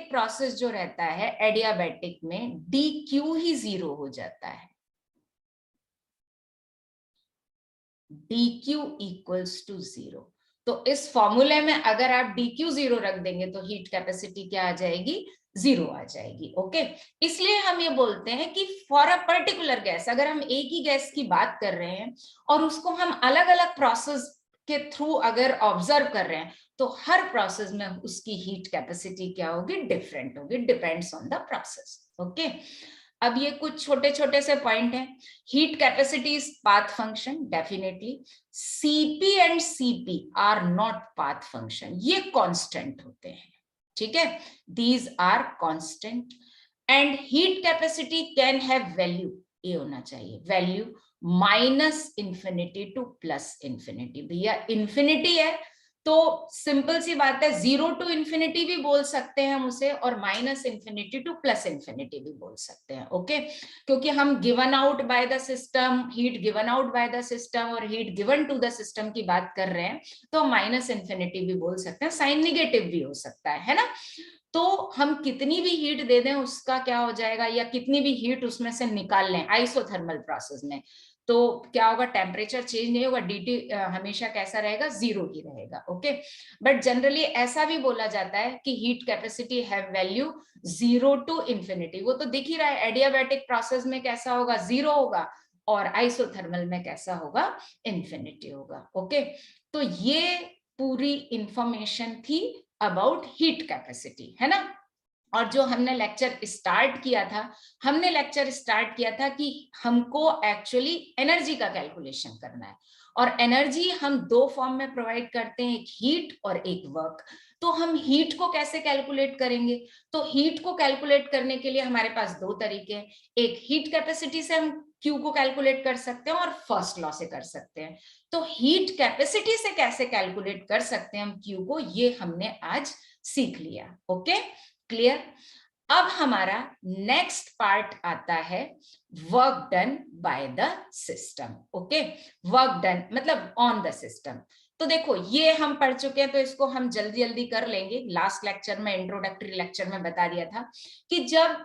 प्रोसेस जो रहता है, एडियाबैटिक में dq ही 0 हो जाता है, dq इक्वल्स टू 0। तो इस फॉर्मूले में अगर आप dq 0 रख देंगे तो हीट कैपेसिटी क्या आ जाएगी, 0 आ जाएगी। ओके, इसलिए हम ये बोलते हैं कि फॉर अ पर्टिकुलर गैस, अगर हम एक ही गैस की बात कर रहे हैं और उसको हम अलग अलग प्रोसेस के थ्रू अगर ऑब्जर्व कर रहे हैं, तो हर प्रोसेस में उसकी हीट कैपेसिटी क्या होगी, डिफरेंट होगी, depends on the process. Okay, अब ये कुछ छोटे छोटे से पॉइंट हैं। Heat capacity is path function, definitely. Cp and Cp are not path function, ये कांस्टेंट होते हैं, ठीक है, these are constant. And heat capacity can have value, ये होना चाहिए value minus infinity to plus infinity. भैया इंफिनिटी है तो सिंपल सी बात है, 0 टू इंफिनिटी भी बोल सकते हैं हम उसे, और minus infinity to plus infinity भी बोल सकते हैं। ओके, क्योंकि हम given out by the system, heat given out by the system और heat given to the system की बात कर रहे हैं, तो माइनस इंफिनिटी भी बोल सकते हैं, साइन निगेटिव भी हो सकता है ना। तो हम कितनी भी हीट दे दें उसका क्या हो जाएगा, या कितनी भी हीट उसमें से निकाल लें आइसोथर्मल प्रोसेस में, तो क्या होगा, टेम्परेचर चेंज नहीं होगा, dt हमेशा कैसा रहेगा, 0 ही रहेगा। ओके, बट जनरली ऐसा भी बोला जाता है कि heat capacity have value 0 to infinity. वो तो दिख ही रहा है, एडियाबैटिक प्रोसेस में कैसा होगा, 0 होगा, और आइसोथर्मल में कैसा होगा, इंफिनिटी होगा। ओके, तो ये पूरी इंफॉर्मेशन थी अबाउट हीट कैपेसिटी, है ना। और जो हमने लेक्चर स्टार्ट किया था, हमने लेक्चर स्टार्ट किया था कि हमको एक्चुअली एनर्जी का कैलकुलेशन करना है, और एनर्जी हम दो फॉर्म में प्रोवाइड करते हैं, एक हीट और एक वर्क। तो हम हीट को कैसे कैलकुलेट करेंगे, तो हीट को कैलकुलेट करने के लिए हमारे पास दो तरीके हैं। एक हीट कैपेसिटी से हम Q को कैलकुलेट कर सकते हैं, और फर्स्ट लॉ से कर सकते हैं। तो हीट कैपेसिटी से कैसे कैलकुलेट कर सकते हैं हम Q को, ये हमने आज सीख लिया। Okay, clear. अब हमारा नेक्स्ट पार्ट आता है work done by the system. Okay, work done मतलब ऑन द सिस्टम। तो देखो ये हम पढ़ चुके हैं, तो इसको हम जल्दी जल्दी कर लेंगे। लास्ट लेक्चर में, इंट्रोडक्टरी लेक्चर में बता दिया था कि जब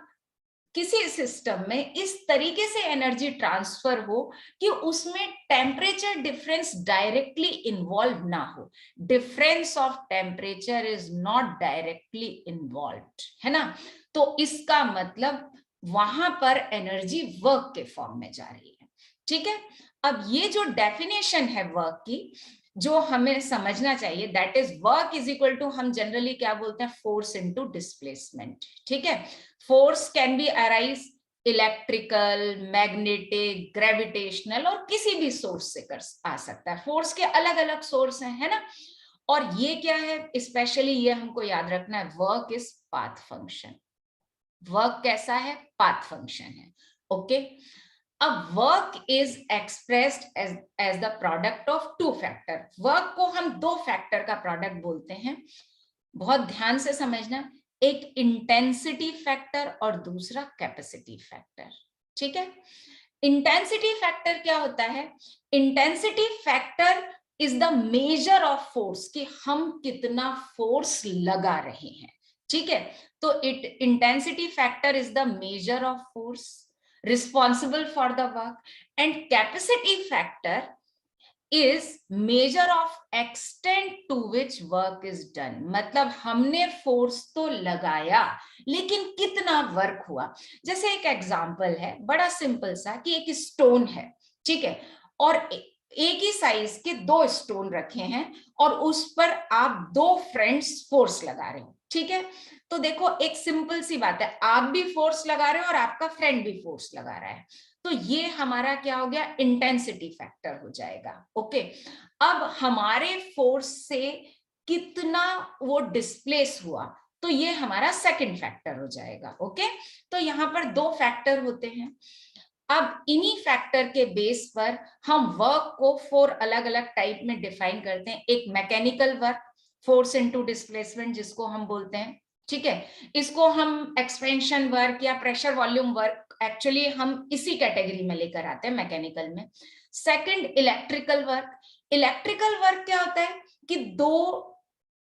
किसी सिस्टम में इस तरीके से एनर्जी ट्रांसफर हो कि उसमें टेम्परेचर डिफरेंस डायरेक्टली इन्वॉल्व ना हो, difference of temperature is not directly involved, है ना, तो इसका मतलब वहां पर एनर्जी वर्क के फॉर्म में जा रही है। ठीक है, अब ये जो डेफिनेशन है वर्क की, जो हमें समझना चाहिए, that is work is equal to, हम जनरली क्या बोलते हैं, फोर्स इनटू डिस्प्लेसमेंट। ठीक है, force can be arise electrical, magnetic, gravitational, और किसी भी सोर्स से कर आ सकता है। फोर्स के अलग अलग सोर्स हैं, है ना। और ये क्या है, स्पेशली ये हमको याद रखना है, work is path function. Work कैसा है, पाथ फंक्शन है। ओके, अब work is expressed as the product of two factor. Work को हम दो फैक्टर का प्रोडक्ट बोलते हैं, बहुत ध्यान से समझना, एक इंटेंसिटी फैक्टर और दूसरा कैपेसिटी फैक्टर। ठीक है, इंटेंसिटी फैक्टर क्या होता है, intensity factor is the measure of force, कि हम कितना फोर्स लगा रहे हैं। ठीक है, तो intensity factor is the measure of force responsible for the work, and capacity factor is measure of extent to which work is done। मतलब हमने फोर्स तो लगाया, लेकिन कितना वर्क हुआ। जैसे एक एग्जांपल है बड़ा सिंपल सा, कि एक स्टोन है, ठीक है, और एक ही साइज के दो स्टोन रखे हैं, और उस पर आप दो फ्रेंड्स फोर्स लगा रहे हो। ठीक है, तो देखो एक सिंपल सी बात है, आप भी फोर्स लगा रहे हो और आपका फ्रेंड भी फोर्स लगा रहा है, तो ये हमारा क्या हो गया, इंटेंसिटी फैक्टर हो जाएगा। ओके, अब हमारे फोर्स से कितना वो डिस्प्लेस हुआ, तो ये हमारा सेकंड फैक्टर हो जाएगा। ओके, तो यहाँ पर दो फैक्टर होते हैं। अब इन्हीं फैक्टर के बेस पर हम वर्क को 4 अलग अलग टाइप में डिफाइन करते हैं। एक mechanical work, force into displacement जिसको हम बोलते हैं। ठीक है, इसको हम एक्सपेंशन वर्क या प्रेशर वॉल्यूम वर्क, एक्चुअली हम इसी कैटेगरी में लेकर आते हैं मैकेनिकल में। Second, electrical work. Electrical work क्या होता है कि दो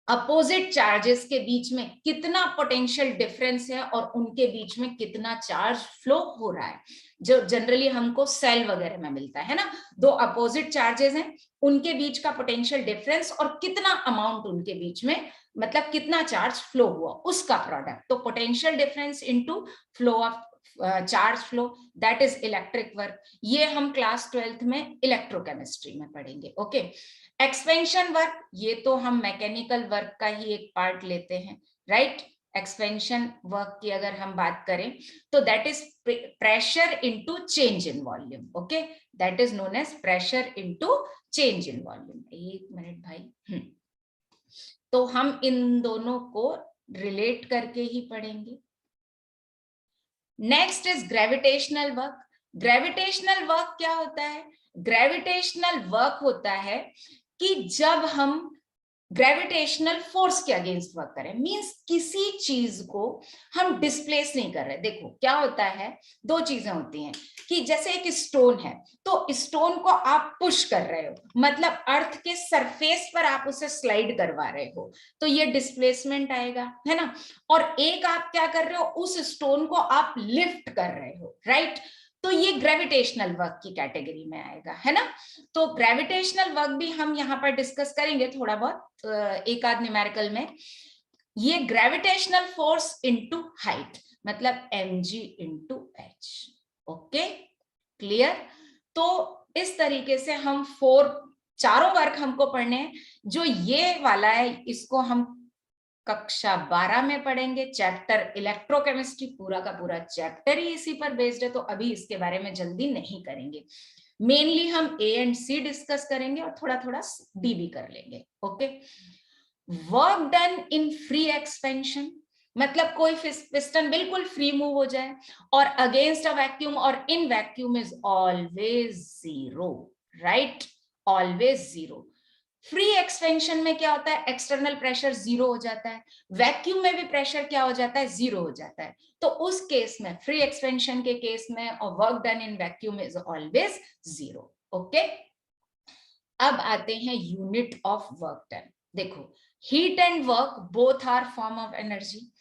अपोजिट चार्जेस के बीच में कितना पोटेंशियल डिफरेंस है और उनके बीच में कितना चार्ज फ्लो हो रहा है, जो जनरली हमको सेल वगैरह में मिलता है ना। दो अपोजिट चार्जेस हैं, उनके बीच का पोटेंशियल डिफरेंस और कितना अमाउंट उनके बीच में, मतलब कितना चार्ज फ्लो हुआ, उसका प्रोडक्ट। तो potential difference into flow of charge flow, that is electric work. ये हम क्लास 12th में इलेक्ट्रोकेमिस्ट्री में पढ़ेंगे। ओके, एक्सपेंशन वर्क, ये तो हम मैकेनिकल वर्क का ही एक पार्ट लेते हैं, राइट। एक्सपेंशन वर्क की अगर हम बात करें, तो that is pressure into change in volume. Okay, that is known as pressure into change in volume. एक मिनट भाई, तो हम इन दोनों को रिलेट करके ही पढ़ेंगे। Next is gravitational work. Gravitational work क्या होता है, ग्रेविटेशनल वर्क होता है कि जब हम ग्रेविटेशनल फोर्स के अगेंस्ट वर्क करें, मींस किसी चीज को हम डिस्प्लेस नहीं कर रहे। देखो क्या होता है, दो चीजें होती हैं, कि जैसे एक स्टोन है, तो स्टोन को आप पुश कर रहे हो, मतलब अर्थ के सरफेस पर आप उसे स्लाइड करवा रहे हो, तो ये डिस्प्लेसमेंट आएगा, है ना। और एक आप क्या कर रहे हो, उस स्टोन को आप लिफ्ट कर रहे हो, राइट। तो ये ग्रेविटेशनल वर्क की कैटेगरी में आएगा, है ना। तो ग्रेविटेशनल वर्क भी हम यहाँ पर डिस्कस करेंगे थोड़ा बहुत एक आध न्यूमेरिकल में। ये ग्रेविटेशनल फोर्स इनटू हाइट, मतलब mg into h। Okay, clear. तो इस तरीके से हम चारों वर्क हमको पढ़ने हैं। जो ये वाला है इसको हम कक्षा 12 में पढ़ेंगे, चैप्टर इलेक्ट्रोकेमिस्ट्री, पूरा का पूरा चैप्टर ही इसी पर बेस्ड है, तो अभी इसके बारे में जल्दी नहीं करेंगे। मेनली हम ए एंड सी डिस्कस करेंगे और थोड़ा थोड़ा डी भी कर लेंगे। Okay, work done in free expansion, मतलब कोई पिस्टन बिल्कुल फ्री मूव हो जाए और अगेंस्ट अ वैक्यूम और इन vacuum is always zero, right, always zero. Free expansion में क्या होता है, एक्सटर्नल प्रेशर जीरो हो जाता है, वैक्यूम में भी प्रेशर क्या हो जाता है, जीरो हो जाता है। तो उस केस में, फ्री एक्सपेंशन के केस में, और work done in vacuum is always zero. Okay, अब आते हैं यूनिट ऑफ वर्क डन। देखो, heat and work both are form of energy,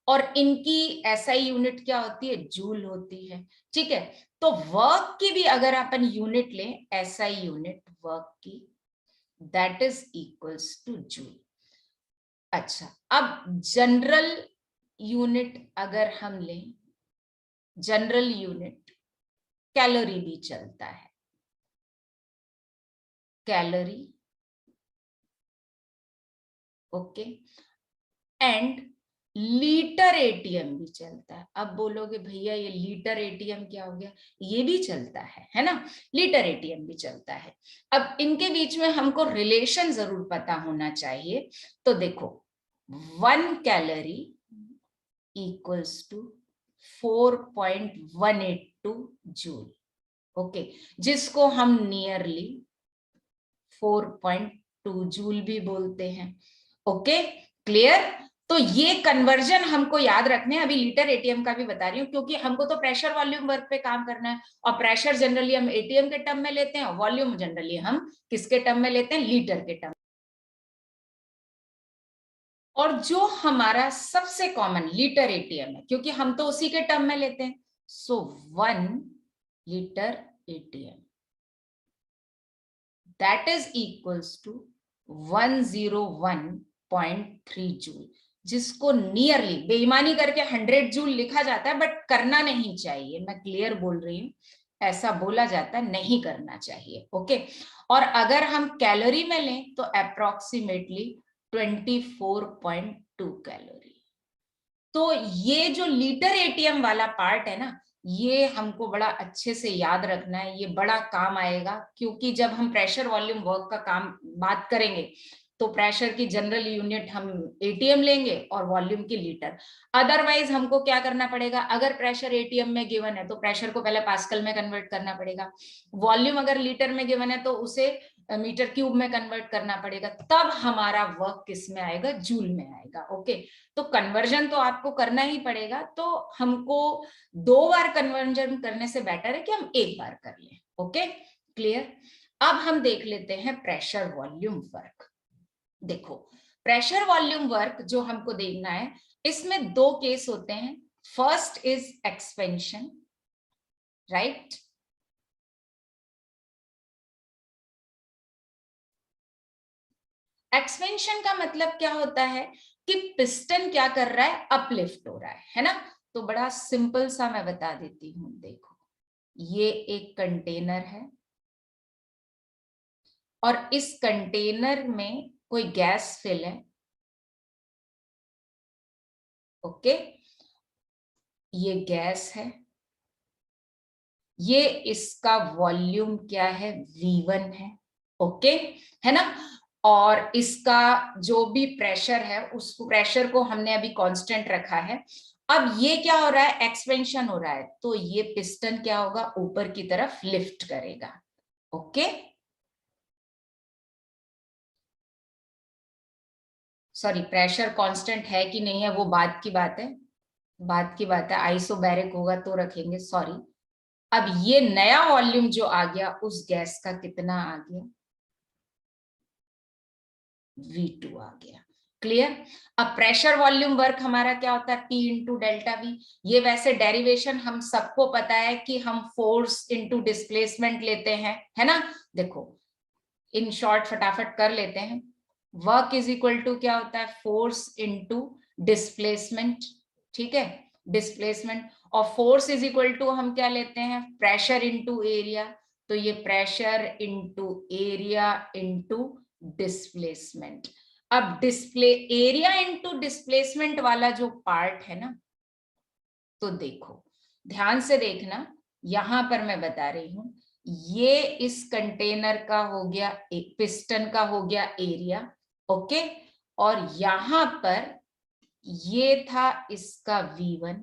और इनकी एसआई यूनिट क्या होती है, जूल होती है। ठीक है, तो वर्क की भी अगर अपन यूनिट लें, एसआई यूनिट वर्क की, that is equals two joule. अच्छा, अब जनरल यूनिट अगर हम लें, जनरल यूनिट कैलोरी भी चलता है, calorie. Okay, and litre ATM भी चलता है। अब बोलोगे भैया ये लीटर एटीएम क्या हो गया, ये भी चलता है ना, लीटर एटीएम भी चलता है। अब इनके बीच में हमको रिलेशन जरूर पता होना चाहिए। तो देखो, 1 calorie equals to 4.182 joule. Okay, जिसको हम नियरली 4.2 जूल भी बोलते हैं। Okay, clear. तो ये कन्वर्जन हमको याद रखने हैं। अभी लीटर एटीएम का भी बता रही हूँ, क्योंकि हमको तो प्रेशर वॉल्यूम वर्क पे काम करना है, और प्रेशर जनरली हम एटीएम के टर्म में लेते हैं, वॉल्यूम जनरली हम किसके टर्म में लेते हैं, लीटर के टर्म। और जो हमारा सबसे कॉमन लीटर एटीएम है, क्योंकि हम तो उसी के टर्म में लेते हैं, so 1 litre atm that is equals to 101.3 joule, जिसको नियरली बेईमानी करके 100 जूल लिखा जाता है, बट करना नहीं चाहिए। मैं क्लियर बोल रही हूं, ऐसा बोला जाता है, नहीं करना चाहिए। ओके, और अगर हम कैलोरी में लें तो अप्रोक्सीमेटली 24.2 कैलोरी। तो ये जो लीटर एटीएम वाला पार्ट है ना, ये हमको बड़ा अच्छे से याद रखना है, ये बड़ा काम आएगा। क्योंकि जब हम प्रेशर वॉल्यूम वर्क का काम बात करेंगे, तो प्रेशर की जनरल यूनिट हम एटीएम लेंगे और वॉल्यूम की लीटर। अदरवाइज हमको क्या करना पड़ेगा, अगर प्रेशर एटीएम में गिवन है तो प्रेशर को पहले पास्कल में कन्वर्ट करना पड़ेगा, वॉल्यूम अगर लीटर में गिवन है तो उसे मीटर क्यूब में कन्वर्ट करना पड़ेगा, तब हमारा वर्क किस में आएगा, जूल में आएगा। ओके, तो कन्वर्जन तो आपको करना ही पड़ेगा। तो हमको 2 बार कन्वर्जन करने से बेटर है कि हम 1 बार कर लें। Okay, clear. अब हम देख लेते हैं प्रेशर वॉल्यूम वर्क। देखो, प्रेशर वॉल्यूम वर्क जो हमको देखना है, इसमें 2 केस होते हैं। First is expansion, right. Expansion का मतलब क्या होता है कि पिस्टन क्या कर रहा है, अपलिफ्ट हो रहा है ना। तो बड़ा सिंपल सा मैं बता देती हूं। देखो, ये एक कंटेनर है और इस कंटेनर में कोई गैस फिल है। ओके, ये गैस है, ये इसका वॉल्यूम क्या है, V1 है। ओके, है ना। और इसका जो भी प्रेशर है, उस प्रेशर को हमने अभी कांस्टेंट रखा है। अब ये क्या हो रहा है, एक्सपेंशन हो रहा है, तो ये पिस्टन क्या होगा, ऊपर की तरफ लिफ्ट करेगा। ओके, सॉरी, प्रेशर कांस्टेंट है कि नहीं है वो बात की बात है, बात की बात है। आइसोबैरिक होगा तो रखेंगे, सॉरी। अब ये नया वॉल्यूम जो आ गया, उस गैस का कितना आ गया, V2 आ गया। क्लियर। अब प्रेशर वॉल्यूम वर्क हमारा क्या होता है, P इंटू डेल्टा वी। ये वैसे डेरिवेशन हम सबको पता है कि हम फोर्स इंटू डिस्प्लेसमेंट लेते हैं, है ना। देखो इन शॉर्ट फटाफट कर लेते हैं। वर्क इज इक्वल टू क्या होता है, फोर्स इंटू डिस्प्लेसमेंट, ठीक है, डिस्प्लेसमेंट। और फोर्स इज इक्वल टू हम क्या लेते हैं, प्रेशर इंटू एरिया। तो ये pressure into area into displacement. अब डिस्प्ले एरिया इंटू डिस्प्लेसमेंट वाला जो पार्ट है ना, तो देखो ध्यान से देखना, यहां पर मैं बता रही हूं, ये इस कंटेनर का हो गया, एक पिस्टन का हो गया एरिया, ओके। और यहां पर ये था इसका V1,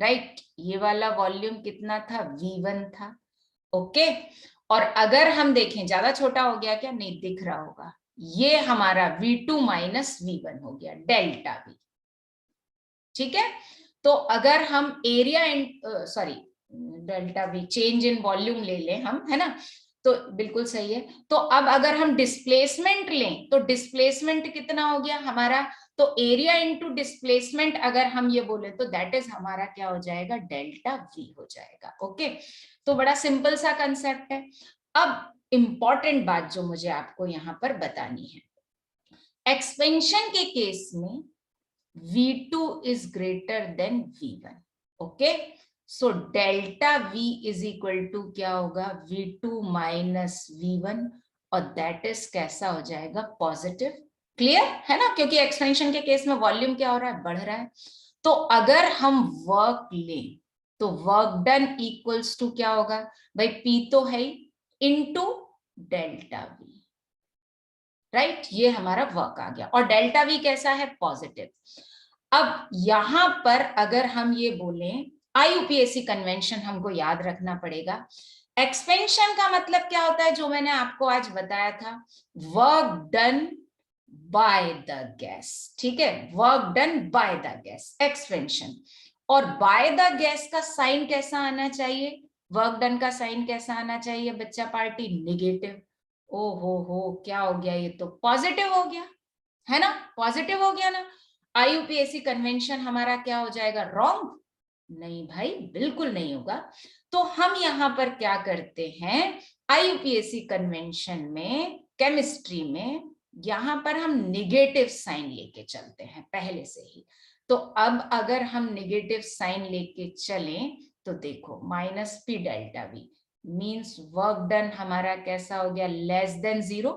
राइट। ये वाला वॉल्यूम कितना था, V1 था, ओके। और अगर हम देखें, ज्यादा छोटा हो गया क्या, नहीं दिख रहा होगा, ये हमारा V2 माइनस V1 हो गया, डेल्टा V, ठीक है। तो अगर हम area sorry delta we, change in volume ले लें हम, है ना, तो बिल्कुल सही है। तो अब अगर हम डिस्प्लेसमेंट लें तो डिस्प्लेसमेंट कितना हो गया हमारा, तो एरिया इंटू डिस्प्लेसमेंट अगर हम ये बोले तो दैट इज हमारा क्या हो जाएगा, डेल्टा वी हो जाएगा, ओके। तो बड़ा सिंपल सा कंसेप्ट है। अब इंपॉर्टेंट बात जो मुझे आपको यहां पर बतानी है, एक्सपेंशन के केस में V2 is greater than V1, okay? So delta V is equal to क्या होगा, V2 minus V1, और that is कैसा हो जाएगा, पॉजिटिव। क्लियर है ना, क्योंकि एक्सपेंशन के केस में वॉल्यूम क्या हो रहा है, बढ़ रहा है। तो अगर हम वर्क लें तो वर्क डन इक्वल्स टू क्या होगा भाई, P तो है इनटू डेल्टा V, राइट। ये हमारा वर्क आ गया, और डेल्टा V कैसा है, पॉजिटिव। अब यहां पर अगर हम ये बोलें, IUPAC कन्वेंशन हमको याद रखना पड़ेगा। एक्सपेंशन का मतलब क्या होता है, जो मैंने आपको आज बताया था, work done by the gas, ठीक है, work done by the gas, expansion. और बाय द गैस का साइन कैसा आना चाहिए, वर्क डन का साइन कैसा आना चाहिए बच्चा पार्टी, निगेटिव। ओ हो, क्या हो गया, ये तो पॉजिटिव हो गया, है ना, पॉजिटिव हो गया ना। IUPAC कन्वेंशन हमारा क्या हो जाएगा, रॉन्ग, नहीं भाई बिल्कुल नहीं होगा। तो हम यहां पर क्या करते हैं, IUPAC कन्वेंशन में, केमिस्ट्री में, यहां पर हम निगेटिव साइन लेके चलते हैं पहले से ही। तो अब अगर हम निगेटिव साइन लेके चलें तो देखो minus P delta V means work done हमारा कैसा हो गया, लेस देन 0।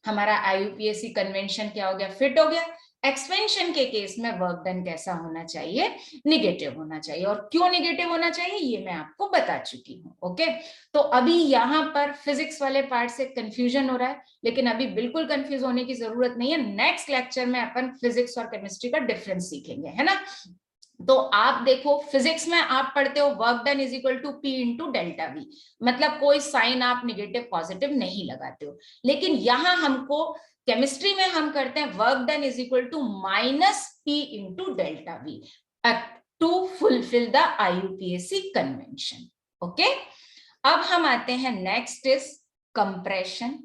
हमारा IUPAC कन्वेंशन क्या हो गया, फिट हो गया। एक्सपेंशन के केस में वर्क डन कैसा होना चाहिए, निगेटिव होना चाहिए। और क्यों निगेटिव होना चाहिए ये मैं आपको बता चुकी हूँ, ओके। तो अभी यहाँ पर फिजिक्स वाले पार्ट से कंफ्यूजन हो रहा है, लेकिन अभी बिल्कुल कंफ्यूज होने की जरूरत नहीं है। नेक्स्ट लेक्चर में अपन फिजिक्स और केमिस्ट्री का डिफरेंस सीखेंगे, है ना। तो आप देखो फिजिक्स में आप पढ़ते हो work done is equal to P into delta V, मतलब कोई साइन आप निगेटिव पॉजिटिव नहीं लगाते हो। लेकिन यहां हमको केमिस्ट्री में हम करते हैं work done is equal to minus P into delta V to fulfil the IUPAC convention, okay. अब हम आते हैं, नेक्स्ट इज कंप्रेशन।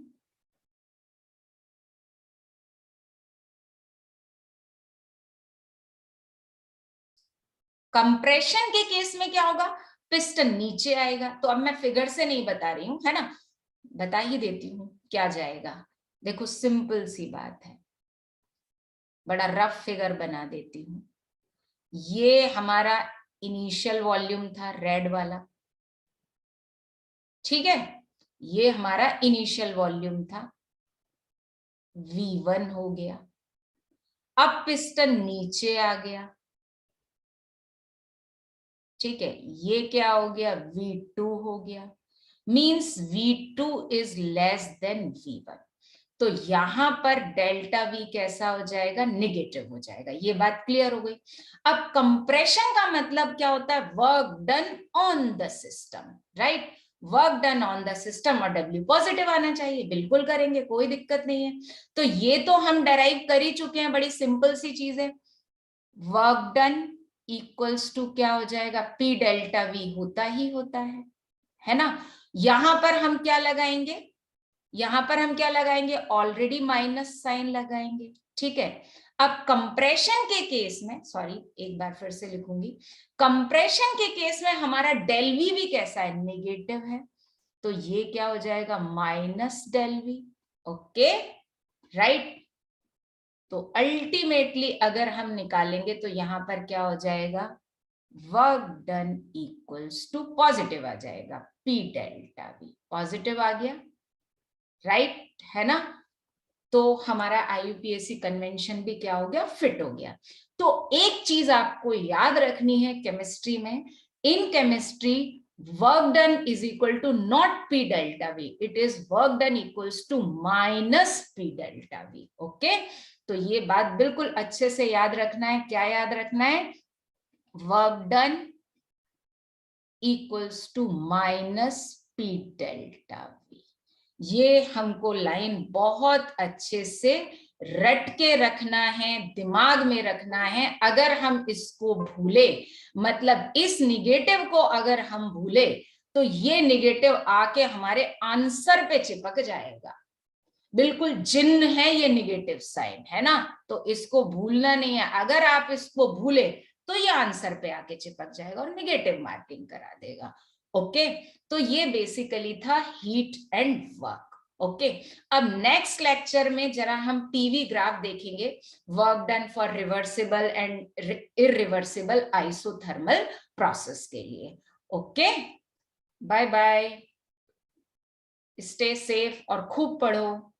कंप्रेशन के केस में क्या होगा, पिस्टन नीचे आएगा। तो अब मैं फिगर से नहीं बता रही हूं, है ना, बता ही देती हूं क्या जाएगा। देखो सिंपल सी बात है, बड़ा रफ फिगर बना देती हूं। ये हमारा इनिशियल वॉल्यूम था, रेड वाला, ठीक है, ये हमारा इनिशियल वॉल्यूम था, V1 हो गया। अब पिस्टन नीचे आ गया, ठीक है, ये क्या हो गया, V2 हो गया, means V2 is less then V1। तो यहां पर डेल्टा V कैसा हो जाएगा, निगेटिव हो जाएगा। ये बात क्लियर हो गई। अब कंप्रेशन का मतलब क्या होता है, work done on the system, right. Work done on the system, और W पॉजिटिव आना चाहिए, बिल्कुल करेंगे, कोई दिक्कत नहीं है। तो ये तो हम डराइव कर ही चुके हैं, बड़ी सिंपल सी चीज है। वर्क डन इक्वल्स टू क्या हो जाएगा, P डेल्टा V होता ही होता है ना। यहां पर हम क्या लगाएंगे, यहां पर हम क्या लगाएंगे, ऑलरेडी माइनस साइन लगाएंगे, ठीक है। अब कंप्रेशन के केस में, सॉरी एक बार फिर से लिखूंगी, कंप्रेशन के केस में हमारा डेल वी भी कैसा है, नेगेटिव है, तो ये क्या हो जाएगा, minus del V, okay right. तो अल्टीमेटली अगर हम निकालेंगे तो यहां पर क्या हो जाएगा, work done equals to positive आ जाएगा, पी डेल्टा वी पॉजिटिव आ गया, राइट है ना। तो हमारा आईयूपीएसी कन्वेंशन भी क्या हो गया, फिट हो गया। तो एक चीज आपको याद रखनी है केमिस्ट्री में, in chemistry work done is equal to not P delta V, it is work done equals to minus P delta V, okay. तो ये बात बिल्कुल अच्छे से याद रखना है, क्या याद रखना है, work done equals to minus P delta V. ये हमको लाइन बहुत अच्छे से रट के रखना है, दिमाग में रखना है। अगर हम इसको भूले, मतलब इस निगेटिव को अगर हम भूले, तो ये निगेटिव आके हमारे आंसर पे चिपक जाएगा, बिल्कुल जिन्न है ये निगेटिव साइन, है ना। तो इसको भूलना नहीं है, अगर आप इसको भूले तो ये आंसर पे आके चिपक जाएगा और निगेटिव मार्किंग करा देगा, ओके। तो ये बेसिकली था हीट एंड वर्क, ओके। अब नेक्स्ट लेक्चर में जरा हम पीवी ग्राफ देखेंगे, work done for reversible and irreversible isothermal process के लिए, okay. Bye bye, stay safe और खूब पढ़ो।